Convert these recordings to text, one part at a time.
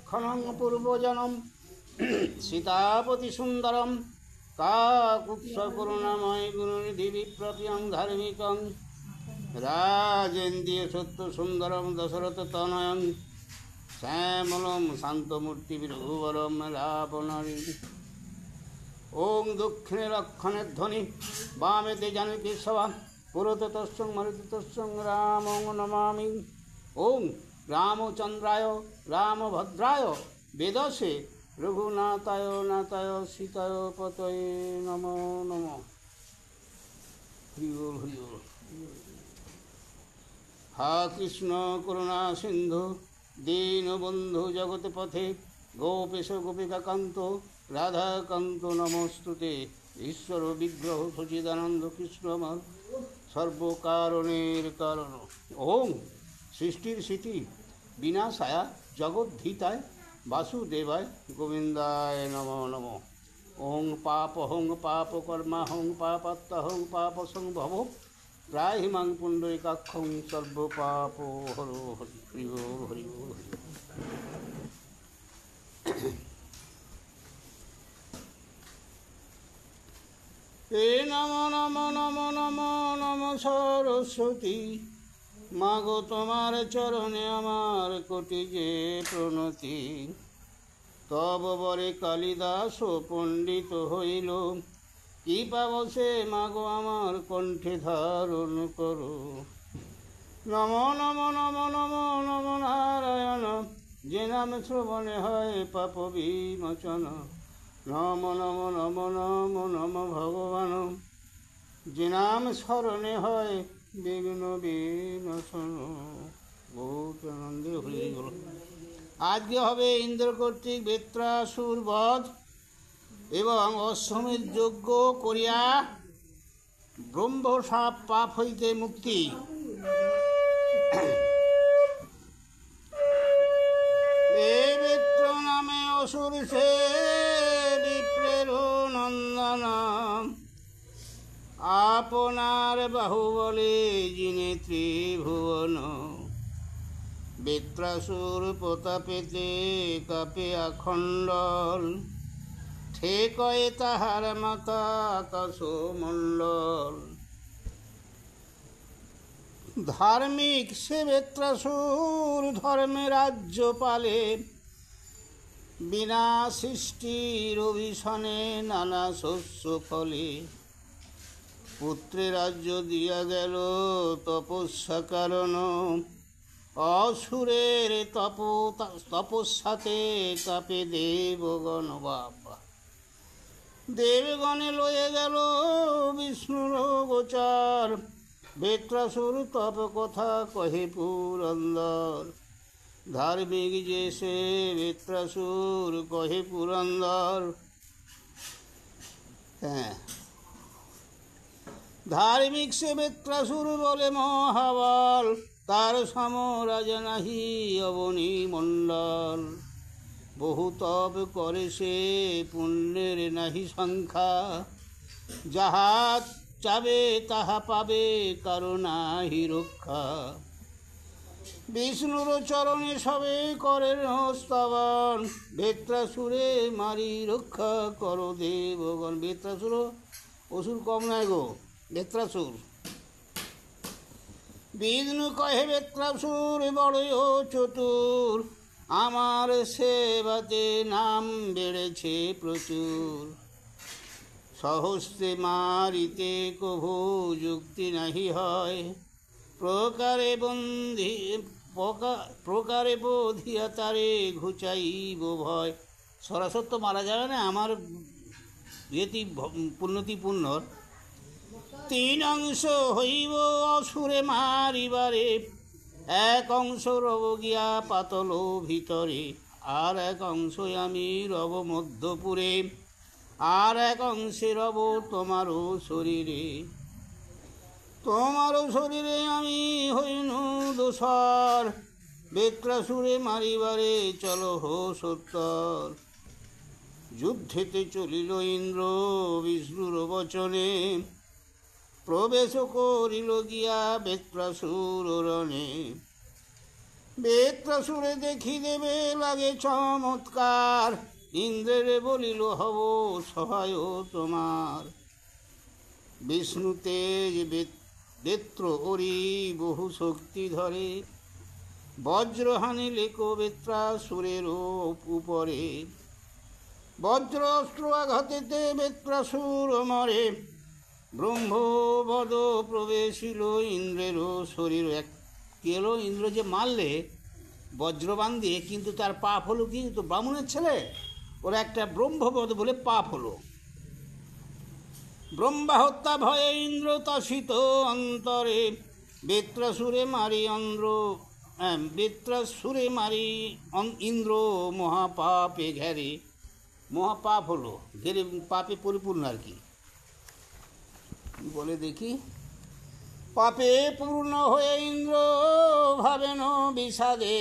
লক্ষণং পূর্বজনম সীতাপতি সুন্দরম কাকুৎস করুণাময় গুণনিধি বিপ্রপিয়ং ধার্মিকং রাজেন্দ্রিয় সত্য সুন্দরম দশরথ তনয়ং শ্যামলম শান্তমূর্তি রঘুবরম রাবণী। ওং দক্ষিণে লক্ষণে ধ্বনি বামেতে জানকী সভা পুরোতে তস্যং মরুতে তস্যং রামং নমামি। ওং রামচন্দ্রায় রামভদ্রায় বেদসে রঘুনাথায় নাথায় সীতায় পতয়ে নমো নমঃ। হরি বল হরি বল। হা কৃষ্ণ করুণা সিন্ধু দীনবন্ধু জগৎপথে গোপেশ গোপিকাকান্ত রাধাকান্ত নমস্তুতে। ঈশ্বর বিগ্রহ সচিদানন্দ কৃষ্ণময় সর্বকারণের কারণ। ওং সৃষ্টির স্মৃতি বিনাশায় জগদ্ধিতায় বাসুদেবায় গোবিন্দায় নমো নমঃ। ওং পাপহং পাপকর্মাহং পাপাত্মহং পাপসংভব ত্রাহিমাং পুণ্ডরিকাক্ষং সর্বপাপ হরো হরি। হরি বল হরি বল হরি। এ নম নম নম নম নম সরস্বতী মাগো তোমার চরণে আমার কোটি যে প্রণতি। তব বরে কালিদাস পণ্ডিত হইল কি পাবসে মাগো আমার কণ্ঠে ধারণ করো। নম নম নম নম নম নারায়ণ যে নাম শ্রবণে হয় পাপ বিমোচন। নম নম নম নম নম ভগবান যে নাম স্মরণে হয় বিঘ্ন বিনাশন। বহুত আনন্দে হয়ে গেল। আজকে হবে ইন্দ্র কর্তৃক বেত্রাসুর বধ এবং অশ্বমেধ যজ্ঞ করিয়া ব্রহ্মসাপ পাপ হইতে মুক্তি। এ বেত্র নামে অসুর সে বিপ্রের নন্দন আপনার বাহুবলে যিনি ত্রিভুবন। বেত্রাসুর প্রতাপেতে কাপে আখণ্ডল ঠেকয়ে তাহার মাতা আকাশ মণ্ডল। ধার্মিক সে বেত্রাসুর ধর্মে রাজ্য পালে বিনা সৃষ্টির অভিশনে নানা শস্য ফলে। পুত্রে রাজ্য দিয়া গেল তপস্যা কারণ অসুরের তপস্যাতে কাপে দেবগণ। বাবা দেবগণে লয়ে গেল বিষ্ণুর গোচার বেত্রাসুর তপ কথা কহে পুরন্দর। ধার্মিক যে সে বেত্রাসুর কহে পুরন্দর। হ্যাঁ ধার্মিক সে বেত্রাসুর বলে মহাবল তার সমরাজ নাহি অবনী মণ্ডল। বহু তপ করে সে পুণ্যের নাহি সংখ্যা যাহা চাবে তাহা পাবে কারো নাহি রক্ষা। বিষ্ণুর চরণে সবে করেন স্তবন বেত্রাসুরে মারি রক্ষা করো দেবগণ। বেত্রাসুর অসুর কম নয় গো বেত্রাসুর। বিষ্ণু কহে বেত্রাসুর বড়ই চতুর আমার সেবাতে নাম বেড়েছে প্রচুর। সহস্রে মারিতে কভু যুক্তি নাহি হয় প্রকারে বন্ধি প্রকারে বোধিয়া তারে ঘুচাইব ভয়। সরাসত্য মারা যাবে না আমার ইয়েতি পুণ্যতি পুণ্যর। তিন অংশ হইব অসুরে মারিবারে এক অংশ রব গিয়া পাতল ভিতরে আর এক অংশ আমি রব মধ্যপুরে আর এক অংশে রব তোমারও শরীরে। তোমারও শরীরে আমি হইনু দোসর বেত্রাসুরে মারিবারে চলো হো সত্তর। যুদ্ধেতে চলিল ইন্দ্র বিষ্ণুর বচনে প্রবেশ করিল গিয়া বেত্রাসুর রণে। বেত্রাসুরে দেখি দেবে লাগে চমৎকার, ইন্দ্রের বলিল হব সহায় তোমার। বিষ্ণু তেজ বেত্র ওরি বহু শক্তি ধরে, বজ্র হানিলে বেত্রাসুরের উপরে। বজ্র অস্ত্র আঘাতেতে বেত্রাসুর মরে, ব্রহ্মবদ প্রবেশিল ইন্দ্রের শরীর। এক কি হলো, ইন্দ্র যে মারলে বজ্রবান দিয়ে, কিন্তু তার পাপ হলো কি, তো ব্রাহ্মণের ছেলে, ওরা একটা ব্রহ্মবদ বলে পাপ হলো। ব্রহ্মা হত্যা ভয়ে ইন্দ্র তসিত অন্তরে, বেত্রাসুরে মারি বেত্রাসুরে মারি ইন্দ্র মহাপাপে ঘেরে। মহাপাপ হলো, ঘেরে পাপে পরিপূর্ণ আর কি বলে দেখি। পাপে পূর্ণ হয়ে ইন্দ্র ভাবেন বিষাদে,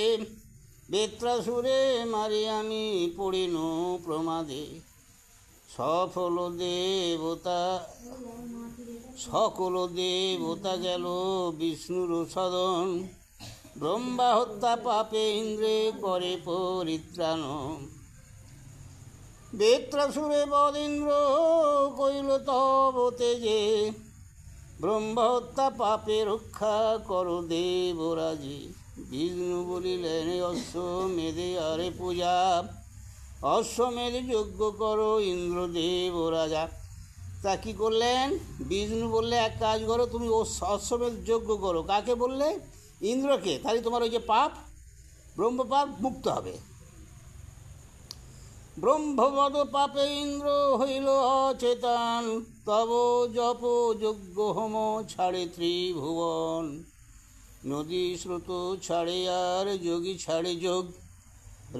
বেত্রাসুরে মারি আমি পড়িন প্রমাদে। সকল দেবতা গেল বিষ্ণুর সদন, ব্রহ্মা হত্যা পাপে ইন্দ্রে করে পরিত্রাণ। বেত্রাসুরে বদ ইন্দ্র কইল তব তেজে, ব্রহ্মা হত্যা পাপে রক্ষা করো দেবরাজে। বিষ্ণু বলিলেন অশ্বমেধে আরে পূজা, অশ্বমেধ যজ্ঞ করো ইন্দ্রদেব রাজা। তা কী করলেন, বিষ্ণু বললে এক কাজ করো, তুমি অশ্বমেধ যজ্ঞ করো। কাকে বললে, ইন্দ্রকে। তাহলে তোমার ওই যে পাপ, ব্রহ্মপাপ মুক্ত হবে। ব্রহ্মবদ পাপে ইন্দ্র হইল অচেতন, তব জপ যজ্ঞ হোম ছাড়ে ত্রিভুবন। নদী স্রোত ছাড়ে আর যোগী ছাড়ে যোগ,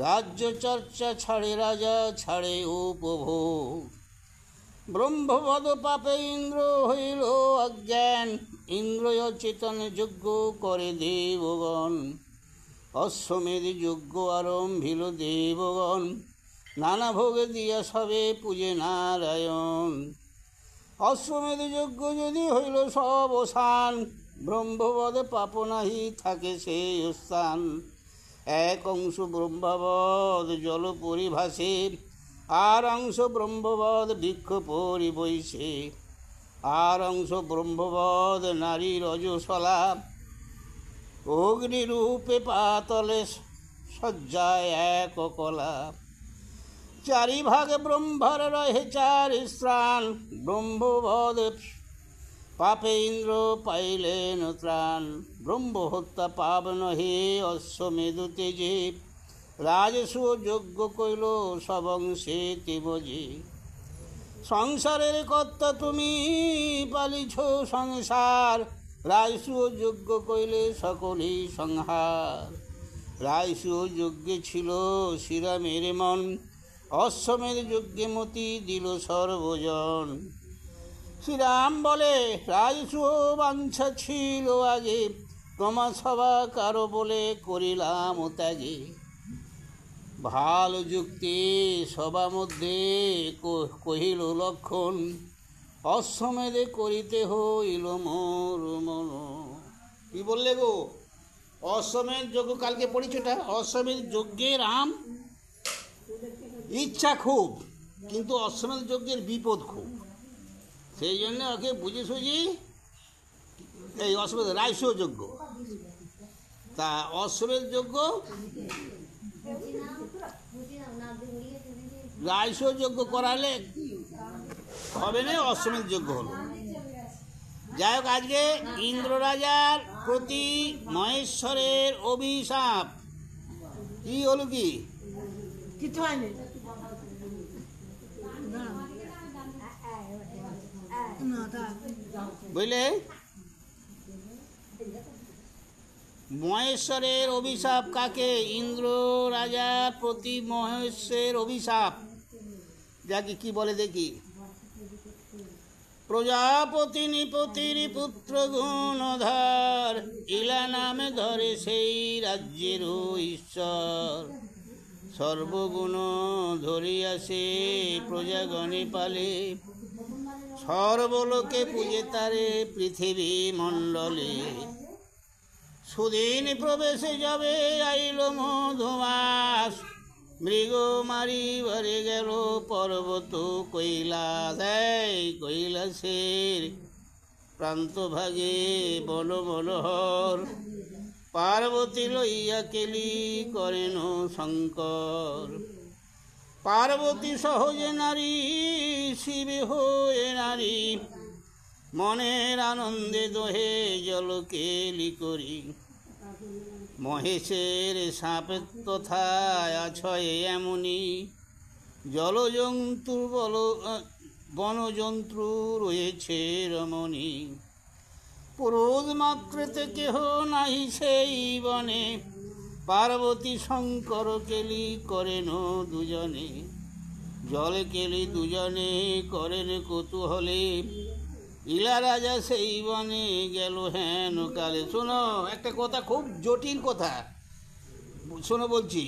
রাজ্য চর্চা ছাড়ে রাজা ছাড়ে উপভোগ। ব্রহ্মবদ পাপে ইন্দ্র হইল অজ্ঞান, ইন্দ্র অচেতন যজ্ঞ করে দেবগণ। অশ্বমেধ যজ্ঞ আরম্ভিল দেবগণ, নানা ভোগে দিয়া সবে পূজে নারায়ণ। অশ্বমেধ যজ্ঞ যদি হইল সব অসান, ব্রহ্মবদ পাপ নাহি থাকে সেই স্থান। এক অংশ ব্রহ্মবদ জল পরিভাসে, আর অংশ ব্রহ্মবদ বৃক্ষ পরিবৈশে। আর অংশ ব্রহ্মবদ নারী রজসলা, অগ্নিরূপে পাতলে সজ্জায় এক কলা। চারিভাগে ব্রহ্মার রহে চার স্থান, ব্রহ্মবদ পাপে ইন্দ্র পাইলেন ত্রাণ। ব্রহ্ম হত্যা পাপ নহে অশ্বমেধ তেজে, রাজসূয় যজ্ঞ কইল সবংশে তেবজে। সংসারের কর্তা তুমি পালিছ সংসার, রাজসূয় যজ্ঞ কইলে সকলেই সংহার। রাজসূয় যজ্ঞে ছিল শ্রীরামের মন, অশ্বমেধ যজ্ঞে মতি দিল সর্বজন। শ্রীরাম বলে রাজসূয় বাঞ্ছা ছিল আগে, তোমার সভা কারো বলে করিলাম ত্যাগে। ভালো যুক্তি সভা মধ্যে কহিল লক্ষণ, অশ্বমেধে করিতে হইল মোর মন। কি বললে গো, অশ্বমেধ যজ্ঞ কালকে পড়িছোটা, অশ্বমেধ যজ্ঞে রাম ইচ্ছা খুব, কিন্তু অশ্বমেধ যজ্ঞের বিপদ খুব। সেই জন্য ওকে বুঝে সুঝি এই অশ্বমেধ রাজসূয় যজ্ঞ। তা অশ্বমেধ যজ্ঞ রাজসূয় যজ্ঞ করালে হবে না, অশ্বমেধ যজ্ঞ হলো। যাই হোক, আজকে ইন্দ্র রাজার প্রতি মহেশ্বরের অভিশাপ কি হলো, কি কিছু হয়নি। বুঝলে, মহেশ্বরের অভিশাপ কাকে, ইন্দ্র রাজার প্রতি মহেশ্বরের অভিশাপ। যাকে কি বলে দেখি, প্রজাপতি নিপতির পুত্র গুণধার, ইলা নামে ধরে সেই রাজ্যের ঈশ্বর। সর্বগুণ ধরিয়া সে প্রজাগণে পালে, সর্বলোকে পূজে তারে পৃথিবী মণ্ডলে। সুদিন প্রবেশে যাবে আইল মধুমাস, মৃগ মারিবারে গেল পর্বত কৈলাস। এই কৈলাসের প্রান্তভাগে বন মনোহর, পার্বতী লইয়া কেলি করেন শঙ্কর। পার্বতী সহজে নারী, শিবে হয়ে নারী, মনের আনন্দে দোহে জল কেলি করি। মহেশের সাপের তথায় আছয় এমনি, জলজন্তুর বনজন্তু রয়েছে রমণী। পুরুষ মাত্রেতে কেহ নাহি সেই বনে, পার্বতী শঙ্কর কেলি করেন দুজনে। জল কেলি দুজনে করেন কৌতূহলে, ইলা রাজা সেই বনে গেল হেন কালে। শোনো, একটা কথা, খুব জটিল কথা, শোনো বলছি।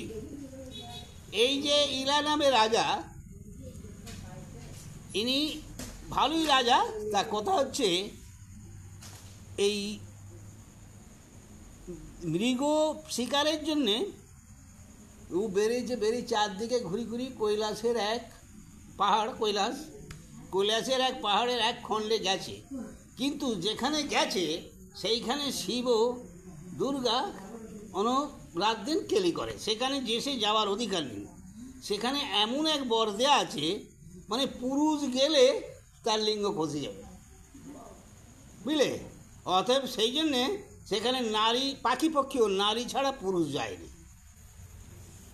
এই যে ইলা নামে রাজা, ইনি ভালোই রাজা। তার কথা হচ্ছে, এই মৃগ শিকারের জন্যে ও বেরিয়ে চারদিকে ঘুরি ঘুরি কৈলাসের এক পাহাড়, কৈলাসের এক পাহাড়ের এক খণ্ডে গেছে। কিন্তু যেখানে গেছে সেইখানে শিব ও দুর্গা রাত দিন কেলি করে, সেখানে সে যাওয়ার অধিকার নেই। সেখানে এমন এক বর দেয়া আছে, মানে পুরুষ গেলে তার লিঙ্গ খসে যাবে, বুঝলে? অতএব সেই জন্যে সেখানে নারী, পাখি পক্ষীও নারী ছাড়া পুরুষ যায়নি।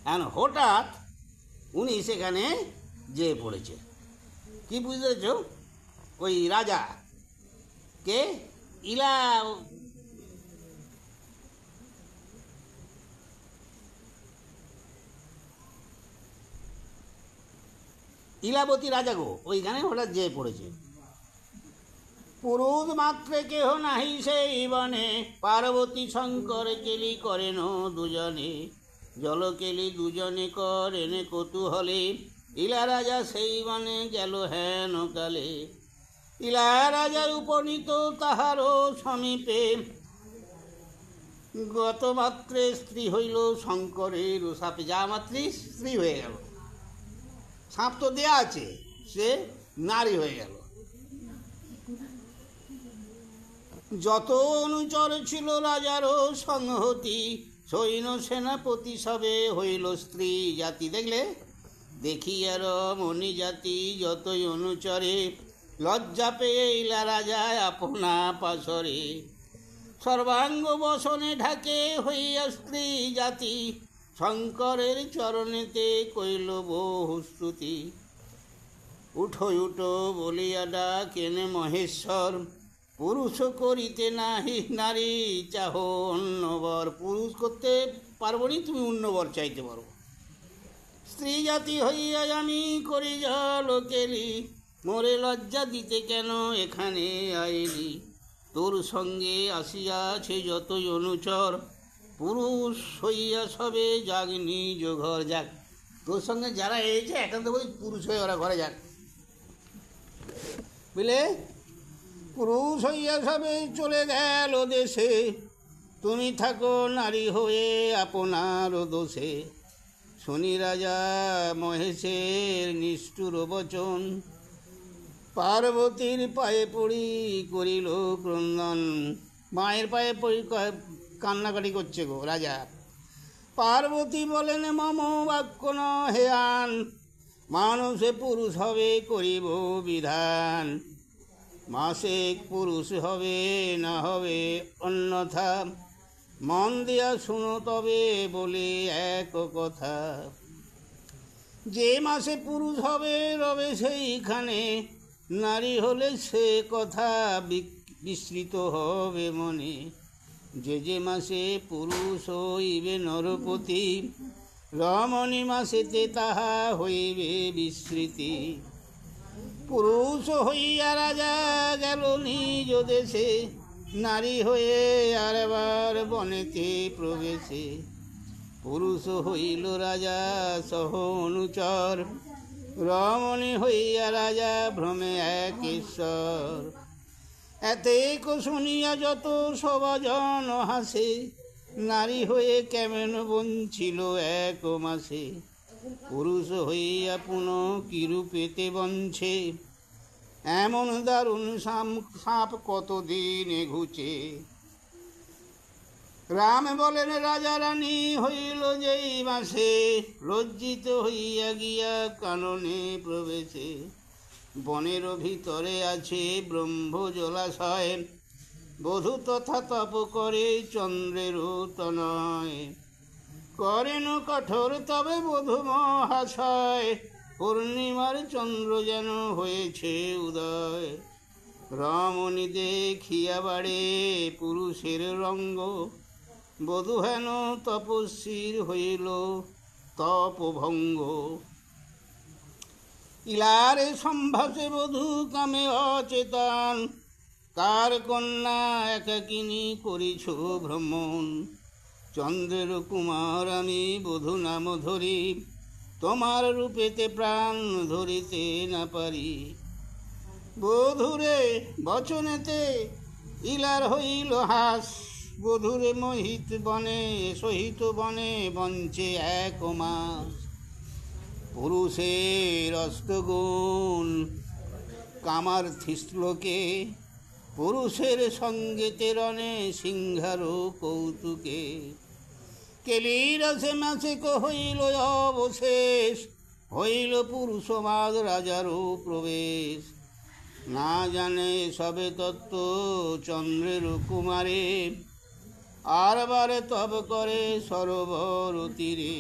এখন হঠাৎ উনি সেখানে যেয়ে পড়েছে। কি বুঝতেছ? ওই রাজা কে ইলাবতী রাজা গো, ওইখানে হঠাৎ যেয়ে পড়েছে। পুরুষ মাত্রে কেহ নাহি সেই বনে, পার্বতী শঙ্কর কেলি করেন দুজনে। জল কেলি দুজনে করেন কৌতূহলে, ইলা রাজা সেই বনে গেল হেন কালে। ইলা রাজার উপনীত তাহারও সমীপে, গত মাত্রে স্ত্রী হইল শঙ্করের সাপে। যা মাত্রই স্ত্রী হয়ে গেল, সাপ তো দেয়া আছে, সে নারী হয়ে গেল। যত অনুচর ছিল রাজারও সংহতি, সৈন্য সেনাপতি সবে হইল স্ত্রী জাতি। দেখলে, দেখিয়ার মণি জাতি যতই অনুচরে, লজ্জা পেয়ে ইলা রাজা আপনা পাশরে। সর্বাঙ্গ বসনে ঢাকে হইয়া স্ত্রী জাতি, শঙ্করের চরণেতে কইল বহু স্তুতি। উঠো উঠো বলিয়া ডাকেন মহেশ্বর, পুরুষ করিতে নাহি নারী চাহ অন্যবর। পুরুষ করতে পারবো নি, তুমি অন্যবর চাইতে পারো। স্ত্রী জাতি হইয়া আমি করি জল কেলি, মোরে লজ্জা দিতে কেন এখানে আইলি। তোর সঙ্গে আসিয়াছে যতই অনুচর, পুরুষ হইয়া সবে যাগ নিজ ঘর। যাক, তোর সঙ্গে যারা এসেছে একান্ত বলি পুরুষ হয়ে ওরা ঘরে যাক, বুঝলে? পুরুষ হইয়া সবে চলে গেল দেশে, তুমি থাকো নারী হয়ে আপনার দোষে। শনি রাজা মহেশের নিষ্ঠুর বচন, পার্বতীর পায়ে পড়ি করিল ক্রন্দন। মায়ের পায়ে পড়ি কান্নাকাটি করছে গো রাজা। পার্বতী বলেন মম বাক্য নহে আন, মানুষে পুরুষ হবে করিব বিধান। মাসে পুরুষ হবে না হবে অন্যথা, মন দিয়া শুনো তবে বলে এক কথা। যে মাসে পুরুষ হবে রবে সেইখানে, নারী হলে সে কথা বিস্মৃত হবে মনে। যে মাসে পুরুষ হইবে নরপতি, রমণী মাসেতে তাহা হইবে বিস্মৃতি। পুরুষ হইয়া রাজা গেল নিজ দেশে, নারী হয়ে আরবার বনেতে প্রবেশে। পুরুষ হইল রাজা সহ অনুচর, রমণী হইয়া রাজা ভ্রমে একেশ্বর। এতে শুনিয়া যত সবাজন হাসে, নারী হয়ে কেমন বঞ্চিল এক মাসে, পুরুষ হইয়া পুনঃ কিরূপেতে বঞ্ছে, এমন দারুণ সাপ কতদিনে ঘুচে। রাম বলেন রাজা রানী হইল যেই মাসে, লজ্জিত হইয়া গিয়া কাননে প্রবেশে, বনের ভিতরে আছে ব্রহ্ম জলাশয়, বধূ তথা তপ করে চন্দ্রের তনয়, করেন কঠোর তবে বধূ মহাশয়, পূর্ণিমার চন্দ্র যেন হয়েছে উদয়, রমণী দেখিয়া বাড়ে পুরুষের রঙ্গ, বধূ হেন তপস্বীর হইল তপভঙ্গ, ইলারে সম্ভাসে বধূ কামে অচেতন, কার কন্যা একাকিনী করিছ ভ্রমণ, চন্দ্রের কুমার আমি বধূ নাম ধরি, তোমার রূপেতে প্রাণ ধরিতে না পারি, বধূরে বচনেতে ইলার হইল হাস, বধূরে মোহিত বনে সহিত বনে বঞ্চে এক মাস, পুরুষের অস্তগুণ কামার্থী শ্লোকে, পুরুষের সঙ্গেতে রণে সিংহার কৌতুকে, কেলিরসে মাসিক হইল অবশেষ, হইল পুরুষমাদ রাজারও প্রবেশ, না জানে সবে তত্ত্ব চন্দ্রের কুমারে, আর বারে তব করে সরোবর তীরে,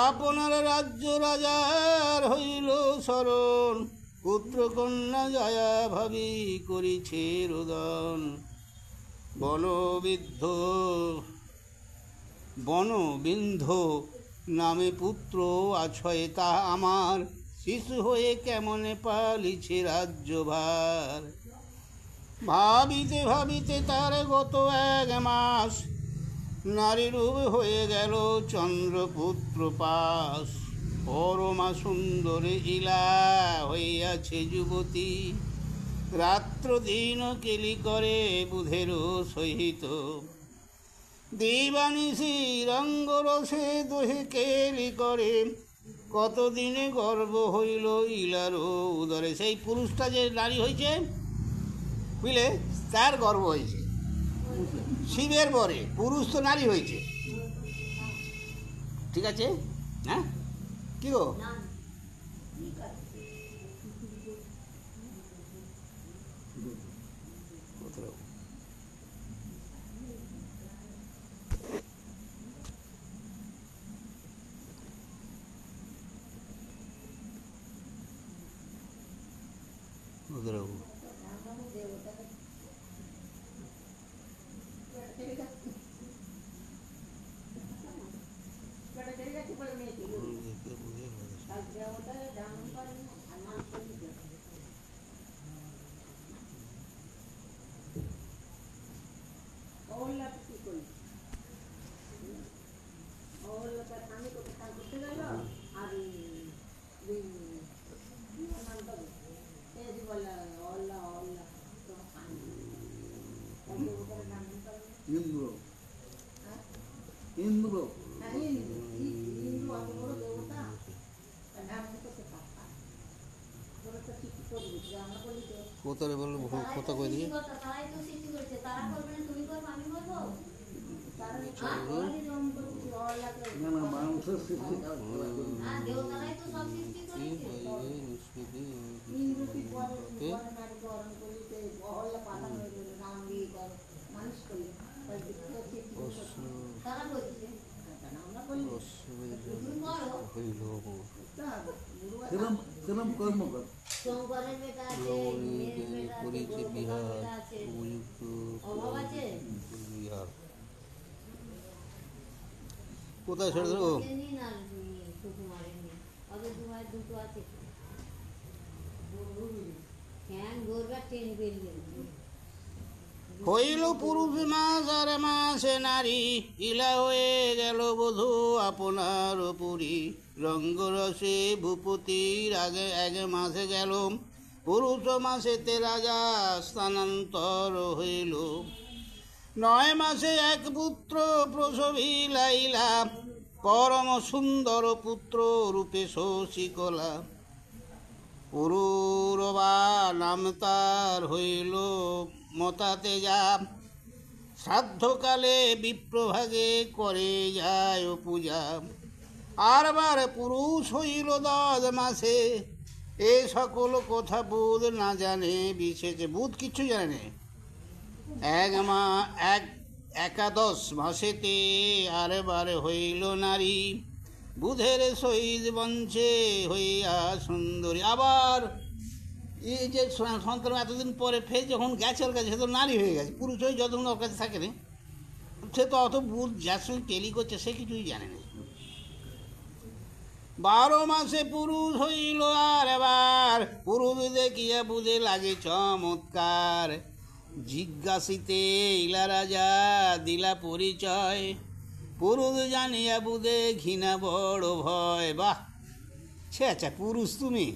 আপনার রাজ্য রাজার হইল স্মরণ, পুত্র কন্যা জয়া ভাবি করিছে রোদন, বনবিন্ধ নামে পুত্র আছয় তা আমার, শিশু হয়ে কেমনে পালিছে রাজ্যভার, ভাবিতে ভাবিতে তার গত এক মাস, নারী রূপ হয়ে গেল চন্দ্রপুত্র পাশ, পরমা সুন্দরী ইলা হইয়াছে যুবতী, রাত্র দিন কেলি করে বুধেরও সহিত, দিবানিশি রঙ্গরসে দোহে কেলি করে, কতদিনে গর্ব হইল ইলারও উদরে। সেই পুরুষটা যে নারী হয়েছে বুঝলে, তার গর্ব হয়েছে শিবের বরে, পুরুষ তো নারী হয়েছে। ঠিক আছে, হ্যাঁ কি গো, ইন্দ্র ইন্দ্র কোথায় বললো, কোথা কই দিয়ে না না মানুষের সৃষ্টি সেরম কর্ম কর করেছে বিহার উপযুক্ত বিহার কোথায় ছেড়ে দেবো। হইল পুরুষ মাস আর মাসে নারী, ইলা হয়ে গেল বধূ আপনার পুরী, রঙ্গরসে ভূপতির আগে এক মাসে গেল, পুরুষ মাসেতে রাজা স্থানান্তর হইল। 9 মাসে এক পুত্র প্রসবিলাইলা, পরম সুন্দর পুত্র রূপে শশিকলা। পুরুরবা নাম তার হইল মতাতে যা, শ্রাদ্ধকালে বিপ্রভাগে করে যায় পূজা। আরবার পুরুষ হইল 10 মাসে, এ সকল কথা বুধ না জানে বিশেষে। বুধ কিচ্ছু জানে না। একাদশ মাসেতে আরবার হইল নারী, বুধের সহিত বঞ্চে হইয়া সুন্দরী। আবার এই যে সন্তান এতদিন পরে ফের যখন গেছে ওর কাছে, সে তো নারী হয়ে গেছে। পুরুষ হয়ে যতক্ষণ ওর কাছে থাকে না, সে তো অত বুধ যার সঙ্গে টেলি করছে সে কিছুই জানে না। 12 মাসে পুরুষ হইল আর এবার, পুরুষ দেখিয়া বুঝে লাগে চমৎকার। জিজ্ঞাসিতে ইলা রাজা দিলা পরিচয়, পুরুষ জানিয়া বুঝে ঘৃণা বড় ভয়। বাহ, সে আচ্ছা পুরুষ তুমি?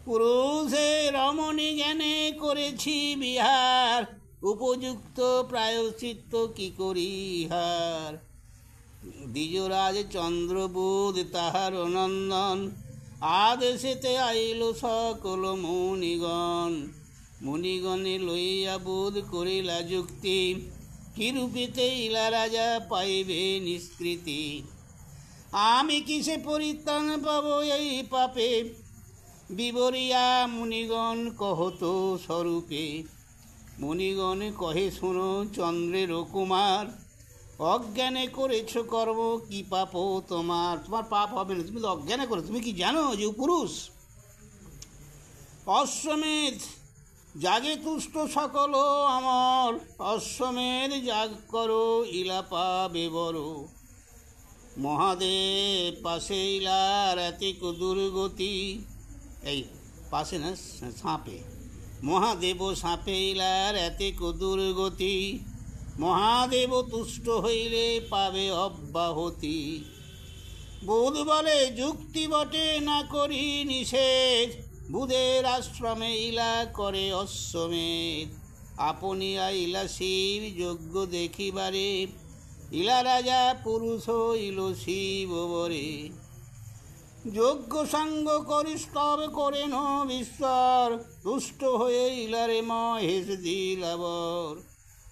পুরুষে রমণী জ্ঞানে করেছি বিহার, উপযুক্ত প্রায়শ্চিত্ত কি করিহার। দ্বিজরাজ চন্দ্রবোধ তাহার নন্দন, আদেশেতে আইল সকল মুনিগণ। মুনিগণে লইয়া বোধ করিলা যুক্তি, কিরূপেতে ইলা রাজা পাইবে নিষ্কৃতি। আমি কিসে পরিত্রাণ পাব এই পাপে, বিবরিয়া মুনিগণ কহত স্বরূপে। মুনিগণ কহে শোনো চন্দ্রের কুমার, অজ্ঞানে করেছ কর্ম কি পাপ তোমার। তোমার পাপ হবে না, তুমি তো অজ্ঞানে করো। তুমি কি জানো যে পুরুষ? অশ্বমেধ জাগে তুষ্ট সকল আমর, অশ্বমেধ জাগ করো ইলা পাবে বড়। মহাদেব পাশে ইলার এতিক দুর্গতি, এই পাশে না সাপে, মহাদেব সাপে ইলার এতিক দুর্গতি। মহাদেব তুষ্ট হইলে পাবে অব্যাহতি। বুধ বলে যুক্তি বটে না করি নিষেধ, বুধের আশ্রমে ইলা করে অশ্বমেধ। আপনিয়া ইলা শিব যজ্ঞ দেখিবারে, ইলা রাজা পুরুষ হইল শিব বরে। যজ্ঞ সাঙ্গ করি স্তব করেন বিশ্বর, তুষ্ট হয়ে ইলারে মহেশ দিলাবর।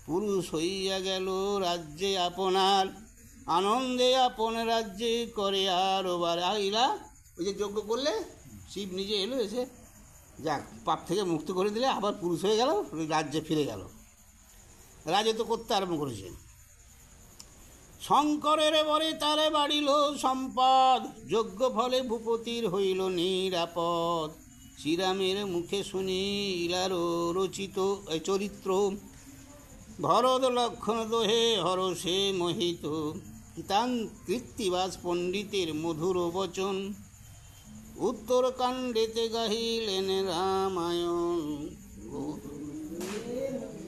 পুরুষ হইয়া গেল রাজ্যে আপনার, আনন্দে আপন রাজ্যে করে আরো বার। ইলা ওই যে যজ্ঞ করলে শিব নিজে এলো, এসে যাক পাপ থেকে মুক্ত করে দিলে, আবার পুরুষ হয়ে গেল, রাজ্যে ফিরে গেল, রাজত্ব করতে আরম্ভ করেছে। শঙ্করের বরে তারে বাড়িল সম্পদ, যজ্ঞ ফলে ভূপতির হইল নিরাপদ। শ্রীরামের মুখে শুনি ইলারো রচিত চরিত্র, ভরত লক্ষণ দোহে হরষে মোহিত। কিতান কৃত্তিবাস পণ্ডিতের মধুর বচন, উত্তরকাণ্ডেতে গাহিলেন রামায়ণ।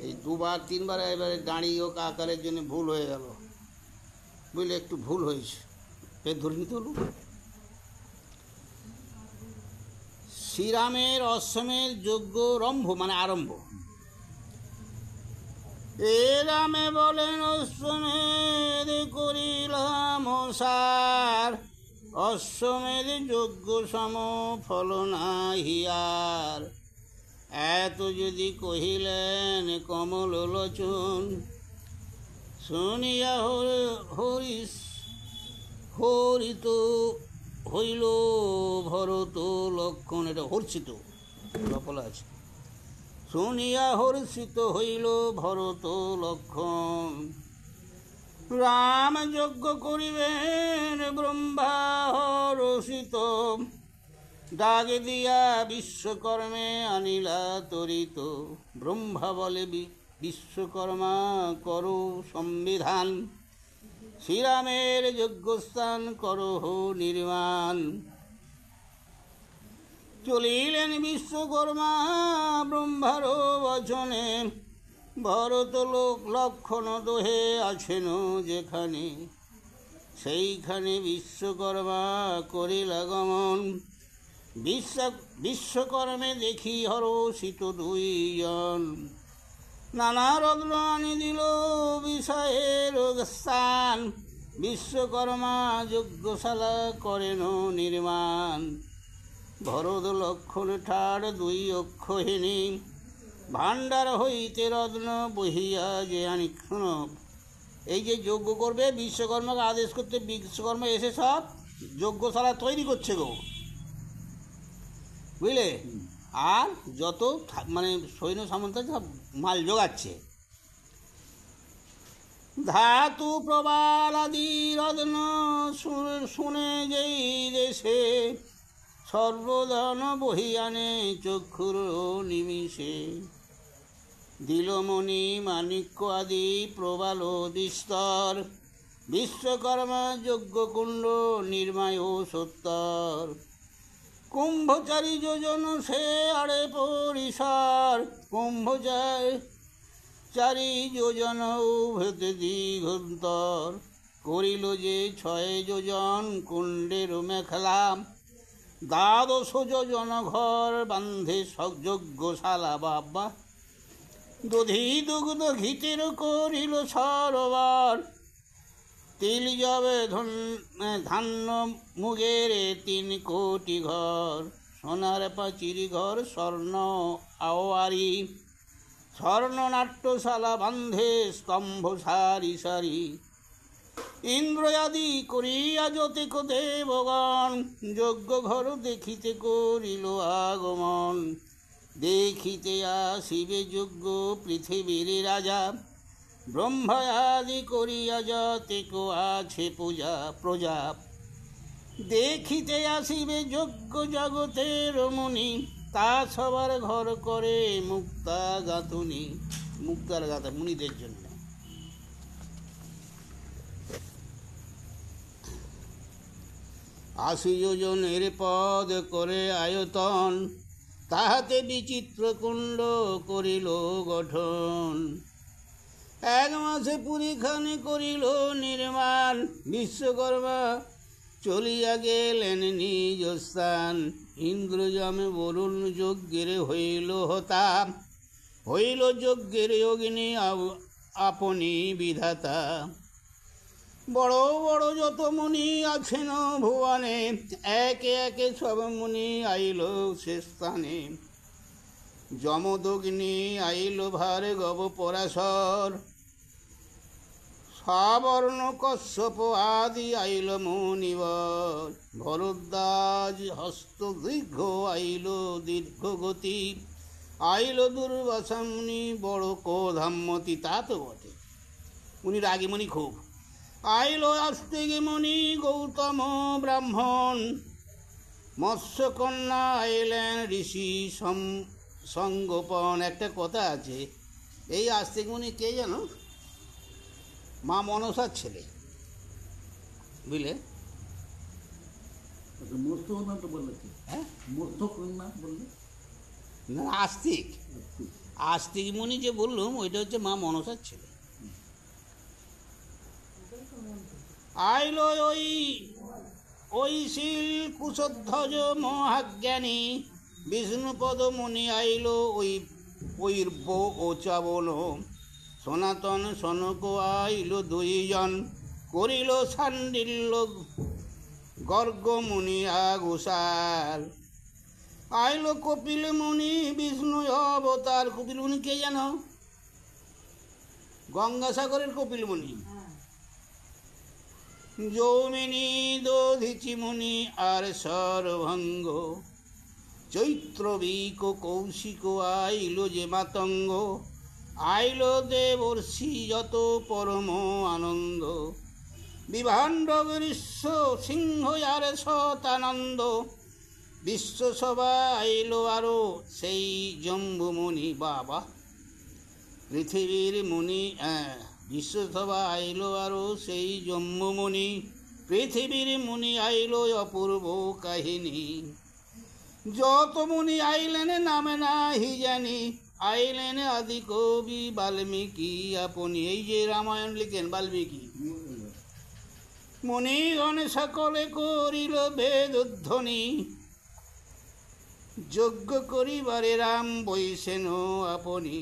এই 2বার 3বার এবারে দাঁড়িয়ে ও আকারের জন্য ভুল হয়ে গেল, বুঝলে, একটু ভুল হয়েছে, ফের ধরে নিতে হলো। শ্রীরামের অশ্বমের যজ্ঞ রম্ভ মানে আরম্ভ। এ রামে বলেন অশ্বমেধ করিলাম সার, অশ্বমেধ যজ্ঞ সম ফল নাহি আর। এত যদি কহিলেন কমল লোচন, শুনিয়া হরিত হইল ভরত লক্ষণ। এটা হর্ষিত সফল আছে। শুনিয়া হর্ষিত হইল ভরত লক্ষণ। রাম যজ্ঞ করিবেন ব্রহ্মা হর্ষিত, ডাক দিয়া বিশ্বকর্মে আনিলা তরিত। ব্রহ্মা বলে বিশ্বকর্মা করো সংবিধান, শ্রীরামের যজ্ঞস্থান করহ নির্মাণ। চলিলেন বিশ্বকর্মা ব্রহ্মার বচনে, ভরত লক্ষণ দোহে আছেন যেখানে। সেইখানে বিশ্বকর্মা করিলা গমন, বিশ্বকর্মে দেখি হরষিত দুইজন, নানা রত্ন আনি দিল বিষয়ের স্থান। বিশ্বকর্মা যজ্ঞশালা করেন নির্মাণ, ভরদ লক্ষণ ঠাড় দুই অক্ষহিনী, ভাণ্ডার হইতে রত্ন বহিয়া যে আনিক্ষণ। এই যে যজ্ঞ করবে বিশ্বকর্মাকে আদেশ করতে বিশ্বকর্মা এসে সব যজ্ঞশালা তৈরি করছে গো, বুঝলে। আর যত মানে সৈন্য সামন্ত সব মাল জোগাচ্ছে। ধাতু প্রবাল আদি রত্ন শুনে যেই দেশে, সর্বধন বহিয়ানে চক্ষুর নিমিষে। দিলমণি মাণিক্য আদি প্রবাল বিস্তর, বিশ্বকর্মা যজ্ঞকুণ্ড নির্মায় সত্তর। কুম্ভচারী যোজন সে আড়ে পরিসর, কুম্ভচারী যোজন ভেতে দিগন্তর। করিল যে 6 যোজন কুণ্ডের মেখলা, 12 যোজন ঘর বান্ধে যজ্ঞশালা। বাবা দধি দুগ্ধ ঘিতের করিল সরোবর, তিল যাবে ধান্য মুগের 3 কোটি ঘর। সোনার পাচির ঘর স্বর্ণ আওয়ারি, স্বর্ণ নাট্যশালা বান্ধে স্তম্ভ সারি সারি। ইন্দ্র আদি করিয়া যতিক দেবগণ, যজ্ঞ ঘর দেখিতে করিল আগমন। দেখিতে আসিবে যজ্ঞ পৃথিবীর রাজা, ব্রহ্মা আদি করিয়া যতিক আছে প্রজা। দেখিতে আসিবে যজ্ঞ জগতের মুনি, তা সবার ঘর করে মুক্তা গাঁথুনি। মুক্তার গাঁথা মুনিদের জন্য। আশি যোজনের পদ করে আয়তন, তাহাতে বিচিত্র কুণ্ড করিল গঠন। 1 মাসে পুরীখানে করিল নির্মাণ, বিশ্বকর্মা চলিয়া গেলেন নিজ স্থান। ইন্দ্রজামে বরুণ যজ্ঞের হইল হতা, হইল যজ্ঞের অগ্নি আপনি বিধাতা। বড় বড় যত মুনি আছেন ভুবনে, একে একে সব মুনি আইল সে স্থানে। যমদগ্নি আইল ভার গব পরাশর, সাবর্ণ কশ্যপ আদি আইল মুনিবর। ভরদ্বাজ হস্ত দীর্ঘ আইল দীর্ঘ গতি, আইল দুর্বাসা মুনি বড় কোধাম্মতি। তা তো বটে, উনি রাগী মুনি খুব। আইল আস্তিক মুনি গৌতম ব্রাহ্মণ, মৎস্যকন্যা আইলেন ঋষি সঙ্গোপন। একটা কথা আছে, এই আস্তিক মুনি কে জানো? মা মনসার ছেলে, বুঝলে। হ্যাঁ, না আস্তিক, আস্তিক মুনি যে বললুম ওইটা হচ্ছে মা মনসার ছেলে। আইল ওই শিল কুশধ্বজ মহাজ্ঞানী, বিষ্ণুপদ মুনি আইল ঐর্ব ও চাবল। সনাতন সনক আইল 2 জন, করিল সান্ডিল্য গর্গ মুনি আগুসার। আইল কপিল মুনি বিষ্ণু অবতার। কপিল মুনি কে জানো? গঙ্গাসাগরের কপিল মুনি। যৌমিনী দধিচি মুনি আর সরভঙ্গ, চৈত্রবিক কৌশিক আইল যে মাতঙ্গ। আইল দেবর্ষি যত পরম আনন্দ, বিভাণ্ড গ্রীষ্ম সিংহ আর শতানন্দ। বিশ্বসভা আইল আরো সেই জম্বু মুনি। বাবা পৃথিবীর মুনি, বিশ্বসভা আইল আরো সেই জম্বু মুনি। পৃথিবীর মুনি আইল অপূর্ব কাহিনী। যত মুনি আইলেন নামে নাহি জানি, আইলেন আদি কবি বাল্মীকি আপনি। এই যে রামায়ণ লিখেন বাল্মীকি। মুনিগণ সকলে করিল বেদধ্বনি, যজ্ঞ করিবারে রাম বৈশেন আপনি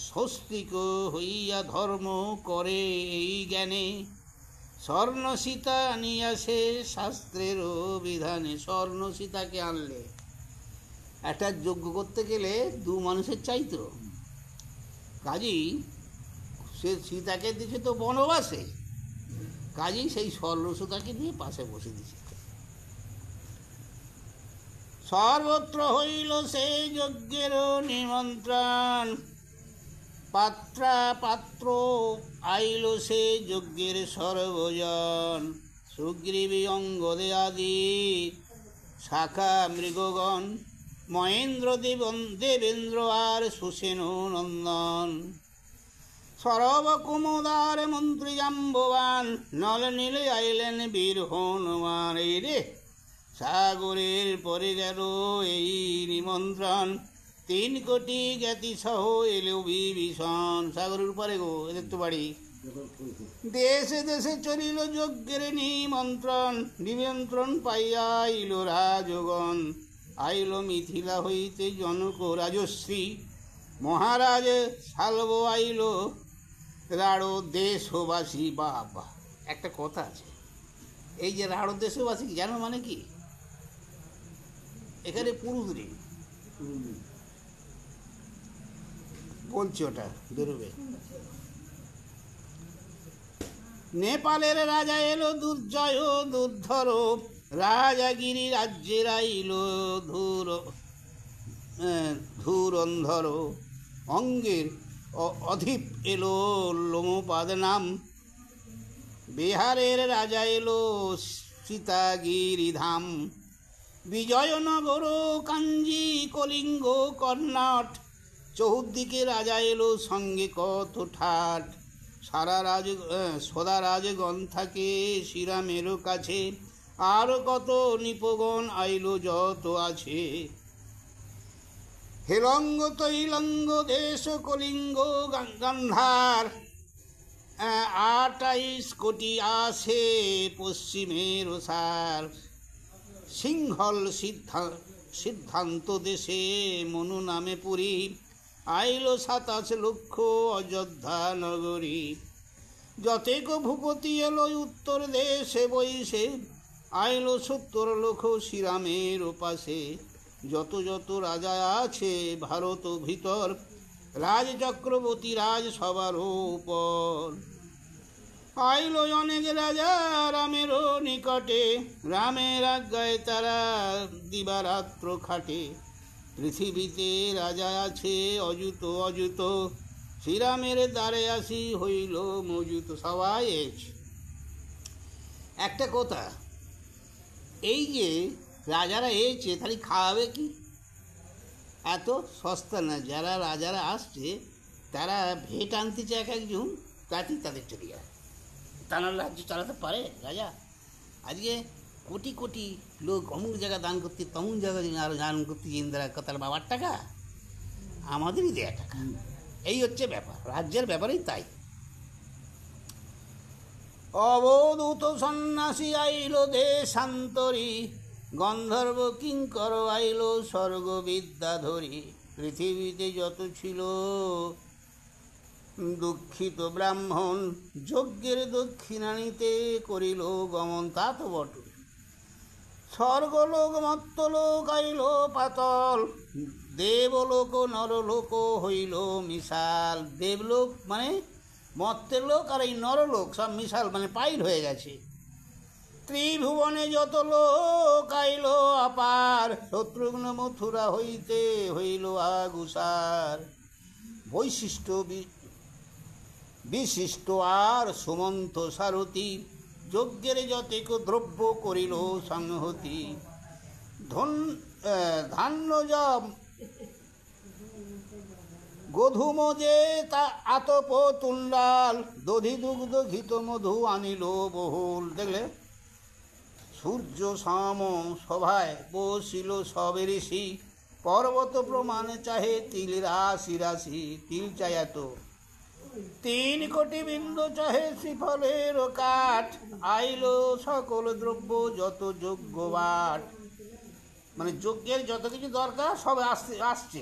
স্বস্তিক হইয়া ধর্ম করে এই জ্ঞানে স্বর্ণ সীতা আনিয়াছে শাস্ত্রের বিধানে। স্বর্ণ সীতাকে আনলে, একটা যজ্ঞ করতে গেলে দু মানুষের চাইতো, কাজী সে সীতাকে দিয়েছে তো বনবাসে, কাজী সেই স্বর্ণ সীতাকে দিয়ে পাশে বসে দিয়েছে। সর্বত্র হইল সেই যজ্ঞের নিমন্ত্রণ, পাত্রা পাত্র আইল সে যজ্ঞের সর্বজন। সুগ্রীবী অঙ্গদে আদি শাখা মৃগগণ, মহেন্দ্র দেবেন্দ্র আর সুসেন নন্দন। সরব কুমুদার মন্ত্রী জাম্ববান, নল নীলে আইলেন বীর হনুমান। এই রে সাগরের পরে গেল এই নিমন্ত্রণ, 3 কোটি জ্ঞাতি সহ এলো বিভীষণ। সাগরের উপরে গো, এদের তো বাড়ি। দেশে দেশে চলিল যজ্ঞের নিমন্ত্রণ, নিমন্ত্রণ পাইয়া আইল রাজগণ। আইল মিথিলা হইতে জনক রাজশ্রী, মহারাজ সালব আইল রাড়ো দেশবাসী। বাবা, একটা কথা আছে, এই যে রাড়ো দেশবাসী জানো মানে কি? এখানে পুরুষরে বলছি, ওটা বেরোবে। নেপালের রাজা এলো দুর্জয় দুর্ধর, রাজাগিরি রাজ্যের আইল ধুরন্ধর। অঙ্গের অধিপ এলো লোমপাদ নাম, বিহারের রাজা এলো সীতাগিরি ধাম। বিজয়নগর কাঞ্জি কলিঙ্গ কর্ণাট, চৌদিকে রাজা এলো সঙ্গে কত ঠাট। সদা রাজগণ থাকে শ্রীরামেরও কাছে, আর কত নিপগণ আইল যত আছে। হেলঙ্গ তৈলঙ্গ দেশ কলিঙ্গ গান্ধার, 28 কোটি আসে পশ্চিমের সার। সিংহল সিদ্ধান্ত দেশে মনু নামে পুরী, আইল 27 লক্ষ অযোধ্যা নগরী। যতেক ভূপতি এলো উত্তর দেশে বৈশে, আইল 70 লক্ষ শ্রীরামের পাশে। যত যত রাজা আছে ভারত ভিতর, রাজ চক্রবর্তী রাজ সবার উপর। আইল অনেক রাজা রামের নিকটে, রামের আজ্ঞায় তারা দিবারাত্র খাটে। পৃথিবীতে রাজা আছে অযুত অযুত, শ্রীরামের দ্বারে আসি হইল মজুত। সবাই একটা কথা, এই যে রাজারা এসেছে তাহলে খাওয়াবে কি? এত সস্তা না। যারা রাজারা আসছে তারা ভেট আনতে চায় এক একজন, তাতেই তাদের চলে যায়। তা নাহলে রাজ্য চালাতে পারে রাজা? আজকে কোটি কোটি লোক অমুক জায়গা দান করতে, তমুক জায়গায় আরও দান করতে, ইন্দিরা তার বাবার টাকা, আমাদেরই দেয়া টাকা। এই হচ্ছে ব্যাপার, রাজ্যের ব্যাপারেই তাই। অবধূত সন্ন্যাসী আইল দেশান্তরী, গন্ধর্ব কিঙ্কর আইল স্বর্গ বিদ্যাধরী। পৃথিবীতে যত ছিল দুঃখিত ব্রাহ্মণ, যজ্ঞের দক্ষিণা নিতে করিল গমন। তা তো বটে, স্বর্গলোক মর্তলোক আইল পাতল, দেবলোক নরলোক হইল মিশাল। দেবলোক মানে মর্তের লোক, আর এই নরলোক সব মিশাল মানে পাইল হয়ে গেছে। ত্রিভুবনে যত লোক আইল আপার, শত্রুঘ্ন মথুরা হইতে হইল আগুসার। বৈশিষ্ট্য বিশিষ্ট আর সুমন্ত সারথী, যজ্ঞের যতেক দ্রব্য করিল সংহতি। ধান্য যম গধুমজে তা আতপ তুণ্ডাল, দধি দুগ্ধ ঘিত মধু আনিল বহুল। দেখলে সূর্য সাম সভায় বসিল সবে ঋষি, পর্বত প্রমাণে চাহে তিল রাশি রাশি। তিল চাই এত, 3 কোটি বিন্দু চাহে শ্রীফলের কাঠ, আইলো সকল দ্রব্য যত যোগ্য বাট। মানে যজ্ঞের যত কিছু দরকার সব আসছে।